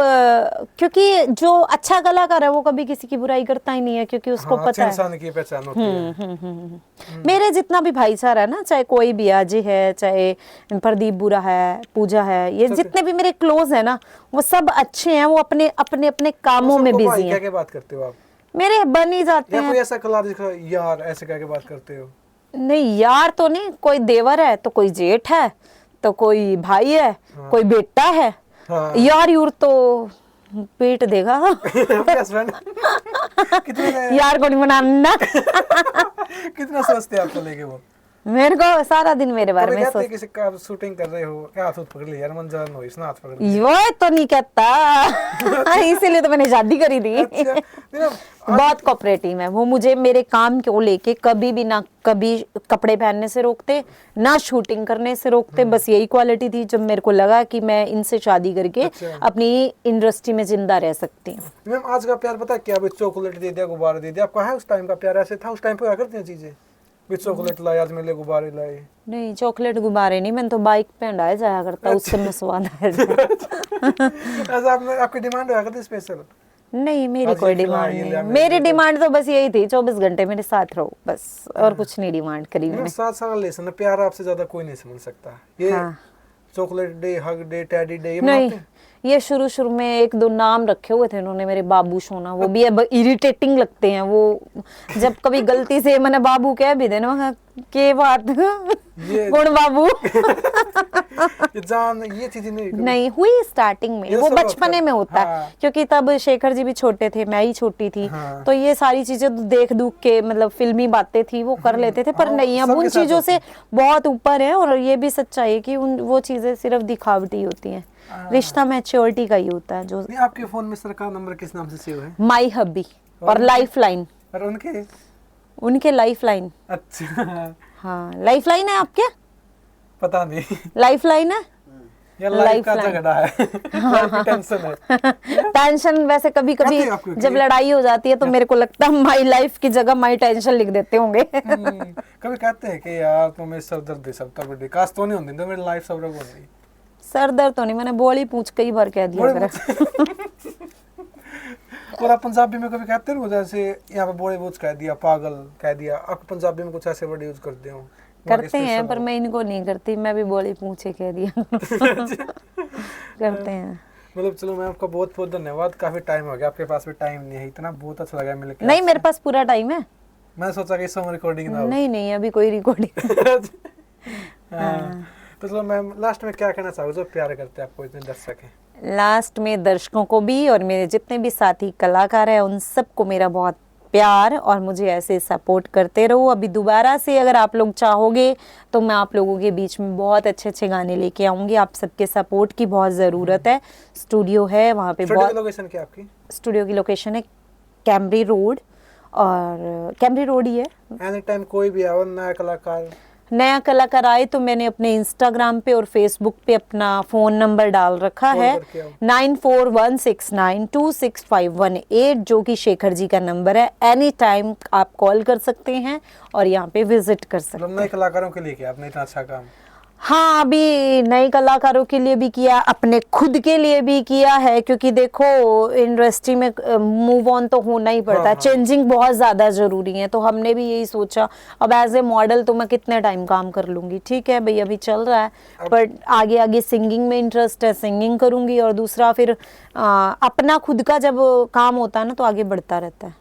S1: क्योंकि जो अच्छा कलाकार है वो कभी किसी की बुराई करता ही नहीं है, क्योंकि उसको
S2: हाँ,
S1: पता है
S2: इंसान की पहचान होती है।
S1: मेरे जितना भी भाईचारा है ना, चाहे कोई भी अजय है, चाहे प्रदीप बुरा है, पूजा है, ये जितने भी मेरे क्लोज है ना, वो सब अच्छे हैं, वो अपने अपने अपने कामों में बिजी हैं।
S2: क्या बात करते हो आप?
S1: मेरे बन ही जाते
S2: या
S1: हैं।
S2: कोई ऐसा कलाकार जिसका यार ऐसे क्या बात करते हो?
S1: नहीं यार तो नहीं, कोई देवर है तो कोई जेठ है तो कोई भाई है, कोई बेटा है। यार यूर तो पेट देगा यार को नहीं बनाना
S2: कितना सोचते हैं आपको लेके वो?
S1: मेरे को सारा दिन मेरे बारे में सोच,
S2: किसी का शूटिंग कर रहे हो क्या, हाथ पकड़ लिया यार, मन जलन हो इसने हाथ पकड़ लिया,
S1: वो तो नहीं कहता इसीलिए तो मैंने शादी करी थी।
S2: अच्छा,
S1: बहुत कोऑपरेटिव है वो, मुझे मेरे काम को लेके कभी भी ना कभी कपड़े पहनने से रोकते, ना शूटिंग करने से रोकते। बस यही क्वालिटी थी जब मेरे को लगा कि मैं इनसे शादी करके अपनी इंडस्ट्री में जिंदा रह सकती हूँ।
S2: मैम आज का प्यार पता है क्या, चॉकलेट दे दिया, गुब्बारा दे दिया, आपका है उस टाइम का प्यार ऐसे था? उस टाइम पे क्या करते हैं चीजें? भी चॉकलेट लाए, आज मेरे लिए गुब्बारे लाए।
S1: नहीं चॉकलेट गुब्बारे नहीं, मैंने तो बाइक पे हंडाया जाया करता, उससे में स्वाद आया जाता।
S2: ऐसा आपने आपकी डिमांड हुआ करती स्पेशल?
S1: नहीं मेरी
S2: आज
S1: कोई
S2: ये खिला,
S1: डिमांड
S2: ये
S1: नहीं,
S2: लिया,
S1: मेरी
S2: मेरे लिए
S1: डिमांड तो बस यही थी 24 घंटे मेरे साथ रहो बस, और कुछ नहीं डिमांड करी मैंने।
S2: 7 साल लेसन प्यार आपसे ज्यादा कोई नहीं समझ सकता। ये
S1: हाँ।
S2: Chocolate day, hug day, teddy day, ये
S1: नहीं
S2: मनाते हैं?
S1: ये शुरू में 1-2 नाम रखे हुए थे उन्होंने मेरे, बाबू सोना, वो भी अब इरिटेटिंग लगते हैं वो, जब कभी गलती से मैंने बाबू कह भी देना, मैं कहा, के बात
S2: ये
S1: कौन बाबू?
S2: ये जान ये चीज नहीं
S1: नहीं हुई स्टार्टिंग में,
S2: ये
S1: वो
S2: सब
S1: बचपने में होता है,
S2: हाँ।
S1: क्योंकि तब शेखर जी भी छोटे थे, मैं ही छोटी थी,
S2: हाँ।
S1: तो ये सारी चीजें तो देख दुख के मतलब फिल्मी बातें थी वो कर लेते थे, पर
S2: हाँ,
S1: नहीं अब
S2: सबके
S1: उन
S2: साथ
S1: चीजों
S2: होती
S1: से बहुत ऊपर है, और ये भी सच्चाई है कि उन वो चीजें सिर्फ दिखावटी होती हैं, रिश्ता मैच्योरिटी का ही होता है जो।
S2: नहीं, आपके फोन में सरकार नंबर किस नाम से सेव है?
S1: माई हब्बी और लाइफ लाइन,
S2: और उनके?
S1: उनके लाइफ लाइन।
S2: अच्छा
S1: हाँ लाइफ लाइन है आपके?
S2: पता नहीं,
S1: लाइफ लाइन है।
S2: ये लाइफ का
S1: Lifeline।
S2: झगड़ा है। लाइफ की टेंशन है।
S1: टेंशन वैसे कभी कभी
S2: कहते हैं आपको
S1: जब
S2: कि-
S1: लड़ाई हो जाती है तो मेरे को लगता है माई लाइफ की जगह माई टेंशन लिख देते होंगे।
S2: कभी कहते हैं कि यार तुम्हें सर दर्द है, सब तब बड़ी काश तो नहीं होती तो मेरी लाइफ सब रंग होती।
S1: सर दर्द तो नहीं, मैंने बोली पूछ कई बार कह दिया
S2: बोले
S1: मेरा।
S2: और आप पंजाबी में कभी कहते हो जैसे यहाँ पे बोले बोझ कह दिया, पागल कह दिया, आप पंजाबी में कुछ ऐसे वर्ड यूज करते हो?
S1: करते हैं पर मैं इनको नहीं करती, मैं भी बोली पूछे कह दिया। करते हैं।
S2: मतलब चलो मैं आपका बहुत बहुत धन्यवाद, काफी टाइम हो गया, आपके पास भी टाइम नहीं है इतना, बहुत अच्छा लगा मिलकर।
S1: नहीं मेरे पास पूरा टाइम है।
S2: मैं सोचा कि सॉन्ग रिकॉर्डिंग ना हो।
S1: नहीं अभी कोई रिकॉर्डिंग।
S2: हाँ। तो चलो मैम लास्ट में क्या कहना चाहोगे जो प्यार करते हैं आपको इतने दर्शक हैं?
S1: लास्ट में दर्शकों को भी और मेरे जितने भी साथी कलाकार हैं उन सबको मेरा बहुत प्यार, और मुझे ऐसे सपोर्ट करते रहो। अभी दोबारा से अगर आप लोग चाहोगे तो मैं आप लोगों के बीच में बहुत अच्छे अच्छे गाने लेके आऊंगी। आप सबके सपोर्ट की बहुत ज़रूरत है। स्टूडियो है वहाँ पे,
S2: स्टूडियो की
S1: बहुत
S2: लोकेशन क्या है आपकी?
S1: स्टूडियो की लोकेशन है कैमरी रोड, और कैमरी रोड ही है।
S2: एनी टाइम कोई भी आवा नया कलाकार
S1: आए तो मैंने अपने इंस्टाग्राम पे और फेसबुक पे अपना फ़ोन नंबर डाल रखा
S2: कॉल
S1: है
S2: करके आओ।
S1: 9416926518, जो कि शेखर जी का नंबर है। एनी टाइम आप कॉल कर सकते हैं और यहाँ पे विजिट कर सकते हैं।
S2: मतलब नए कलाकारों के लिए क्या आपने इतना अच्छा काम?
S1: हाँ अभी नए कलाकारों के लिए भी किया, अपने खुद के लिए भी किया है, क्योंकि देखो इंडस्ट्री में मूव ऑन तो होना ही पड़ता है,
S2: हाँ।
S1: चेंजिंग बहुत ज़्यादा ज़रूरी है। तो हमने भी यही सोचा, अब एज ए मॉडल तो मैं कितने टाइम काम कर लूँगी, ठीक है भाई अभी चल रहा है, पर आगे आगे सिंगिंग में इंटरेस्ट है, सिंगिंग करूँगी, और दूसरा फिर अपना खुद का जब काम होता है ना तो आगे बढ़ता रहता है।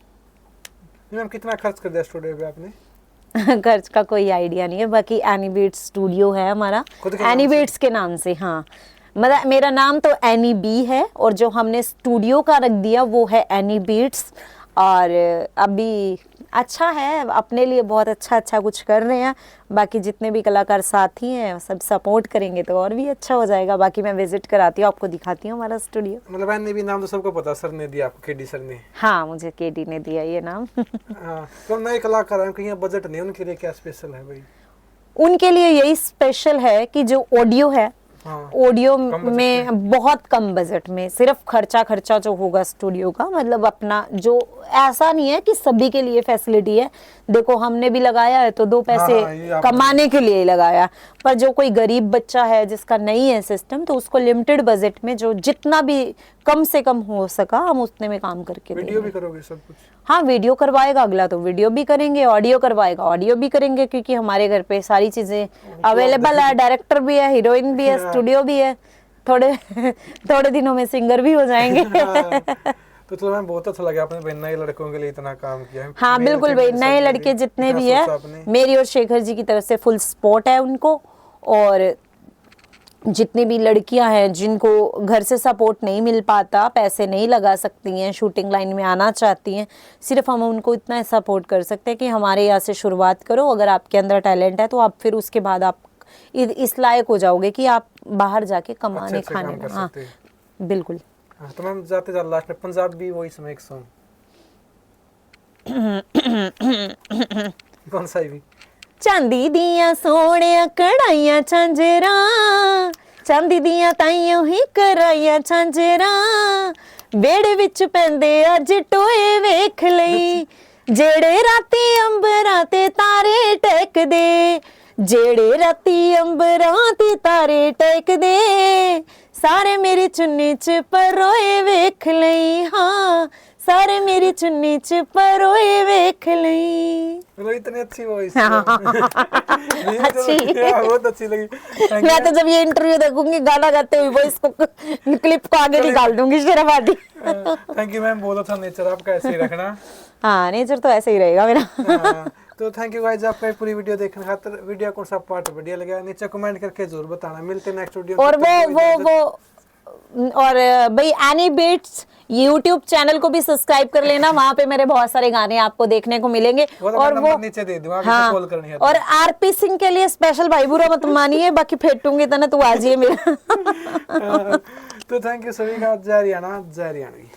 S2: मैम कितना खर्च कर दिया स्टूडियो पे आपने?
S1: खर्च का कोई आइडिया नहीं है, बाकी एनी बीट्स स्टूडियो है हमारा,
S2: खुद के नाम
S1: एनी
S2: से?
S1: बीट्स के नाम से। हाँ मतलब मेरा नाम तो एनी बी है, और जो हमने स्टूडियो का रख दिया वो है एनी बीट्स। और अभी अच्छा है, अपने लिए बहुत अच्छा कुछ कर रहे हैं। बाकी जितने भी कलाकार साथी हैं सब सपोर्ट करेंगे तो और भी अच्छा हो जाएगा। बाकी मैं विजिट कराती हूँ, आपको दिखाती हूँ हमारा स्टूडियो।
S2: मतलब एनी भी नाम तो सबको पता, सर ने दिया आपको, केडी सर ने।
S1: हाँ मुझे केडी ने दिया ये नाम।
S2: हाँ तो नए कलाकार हैं, कहीं बजट नहीं, उनके लिए क्या स्पेशल है भाई?
S1: उनके लिए यही स्पेशल है कि जो ऑडियो है,
S2: हाँ।
S1: ऑडियो
S2: कम बजट
S1: में बहुत कम बजट में सिर्फ खर्चा जो होगा स्टूडियो का, मतलब अपना जो, ऐसा नहीं है कि सभी के लिए फैसिलिटी है। देखो हमने भी लगाया है तो 2 पैसे
S2: हाँ, ये आपने-
S1: कमाने के लिए ही लगाया, पर जो कोई गरीब बच्चा है जिसका नहीं है सिस्टम, तो उसको लिमिटेड बजट में जो जितना भी कम से कम हो सका हम उतने में काम करके
S2: वीडियो
S1: देंगे।
S2: भी करोगे सब कुछ?
S1: हाँ वीडियो करवाएगा अगला तो वीडियो भी करेंगे, ऑडियो करवाएगा ऑडियो भी करेंगे, क्योंकि हमारे घर पे सारी चीजें अवेलेबल है। डायरेक्टर भी है, हीरोइन भी है, स्टूडियो भी है, थोड़े दिनों में सिंगर भी हो जाएंगे।
S2: हाँ। तो चलो मैम बहुत अच्छा लगा आपने भाई नए लड़कों के लिए इतना काम किया है।
S1: हाँ
S2: मेरे
S1: बिल्कुल
S2: थे,
S1: भाई,
S2: मेरे
S1: नए
S2: सब
S1: लड़के
S2: भी
S1: जितने
S2: इतना
S1: भी है
S2: सोचा आपने।
S1: मेरी और शेखर जी की तरफ से फुल सपोर्ट है उनको। और जितनी भी लड़कियां हैं जिनको घर से सपोर्ट नहीं मिल पाता, पैसे नहीं लगा सकती हैं, शूटिंग लाइन में आना चाहती हैं, सिर्फ हम उनको इतना सपोर्ट कर सकते हैं कि हमारे यहाँ से शुरुआत करो। अगर आपके अंदर टैलेंट है तो आप फिर उसके बाद आप इस लायक हो जाओगे कि आप बाहर जाके कमाने
S2: अच्छे काम
S1: खाने
S2: कर
S1: में। हाँ
S2: सकते हैं।
S1: बिल्कुल।
S2: हाँ, तो मैम जाते जाते लास्ट में पंजाब भी वही समय एक सॉन्ग कौन सा है भी?
S1: चांदी दियां सोहणियां कढ़ाइयां झांजरां, चांदी दियां ताइयों ही कराइयां झांजरां, बेड़े विच पैंदे अज टोए वेख लई, जेड़े राती अंबरां ते तारे टकदे, जेड़े राती अंबरां ते तारे टकदे, सारे मेरी चुन्नी च परोए वेख लई, हाँ सारे मेरी चुन्नी च परोए वेख लई।
S2: मतलब इतनी अच्छी वॉइस
S1: अच्छी।
S2: बहुत अच्छी लगी। Thank
S1: मैं
S2: you.
S1: तो जब ये इंटरव्यू देखूंगी गाना गाते हुए वॉइस को क्लिप को आगे निकाल दूंगी शर्माती।
S2: थैंक यू मैम, बहुत अच्छा नेचर आपका ऐसे ही रखना।
S1: हाँ नेचर तो ऐसे ही रहेगा मेरा।
S2: हाँ, तो थैंक यू गाइस आपका ये पूरी वीडियो देखने खातिर। वीडियो कौन सा पार्ट बढ़िया लगा नीचे कमेंट करके जरूर बताना। मिलते हैं नेक्स्ट वीडियो।
S1: और और भाई एनी बीट्स यूट्यूब चैनल को भी सब्सक्राइब कर लेना, वहां पे मेरे बहुत सारे गाने आपको देखने को मिलेंगे। और वो
S2: नीचे दे दूंगा,
S1: हाँ,
S2: कॉल करनी है
S1: और आरपी सिंह के लिए स्पेशल भाई बुरा मत मानिए, बाकी फेटूंगी तो ना तू आ जाइए मेरा।
S2: तो थैंक यू सभी का। जय हरियाणा, जय हरियाणवी।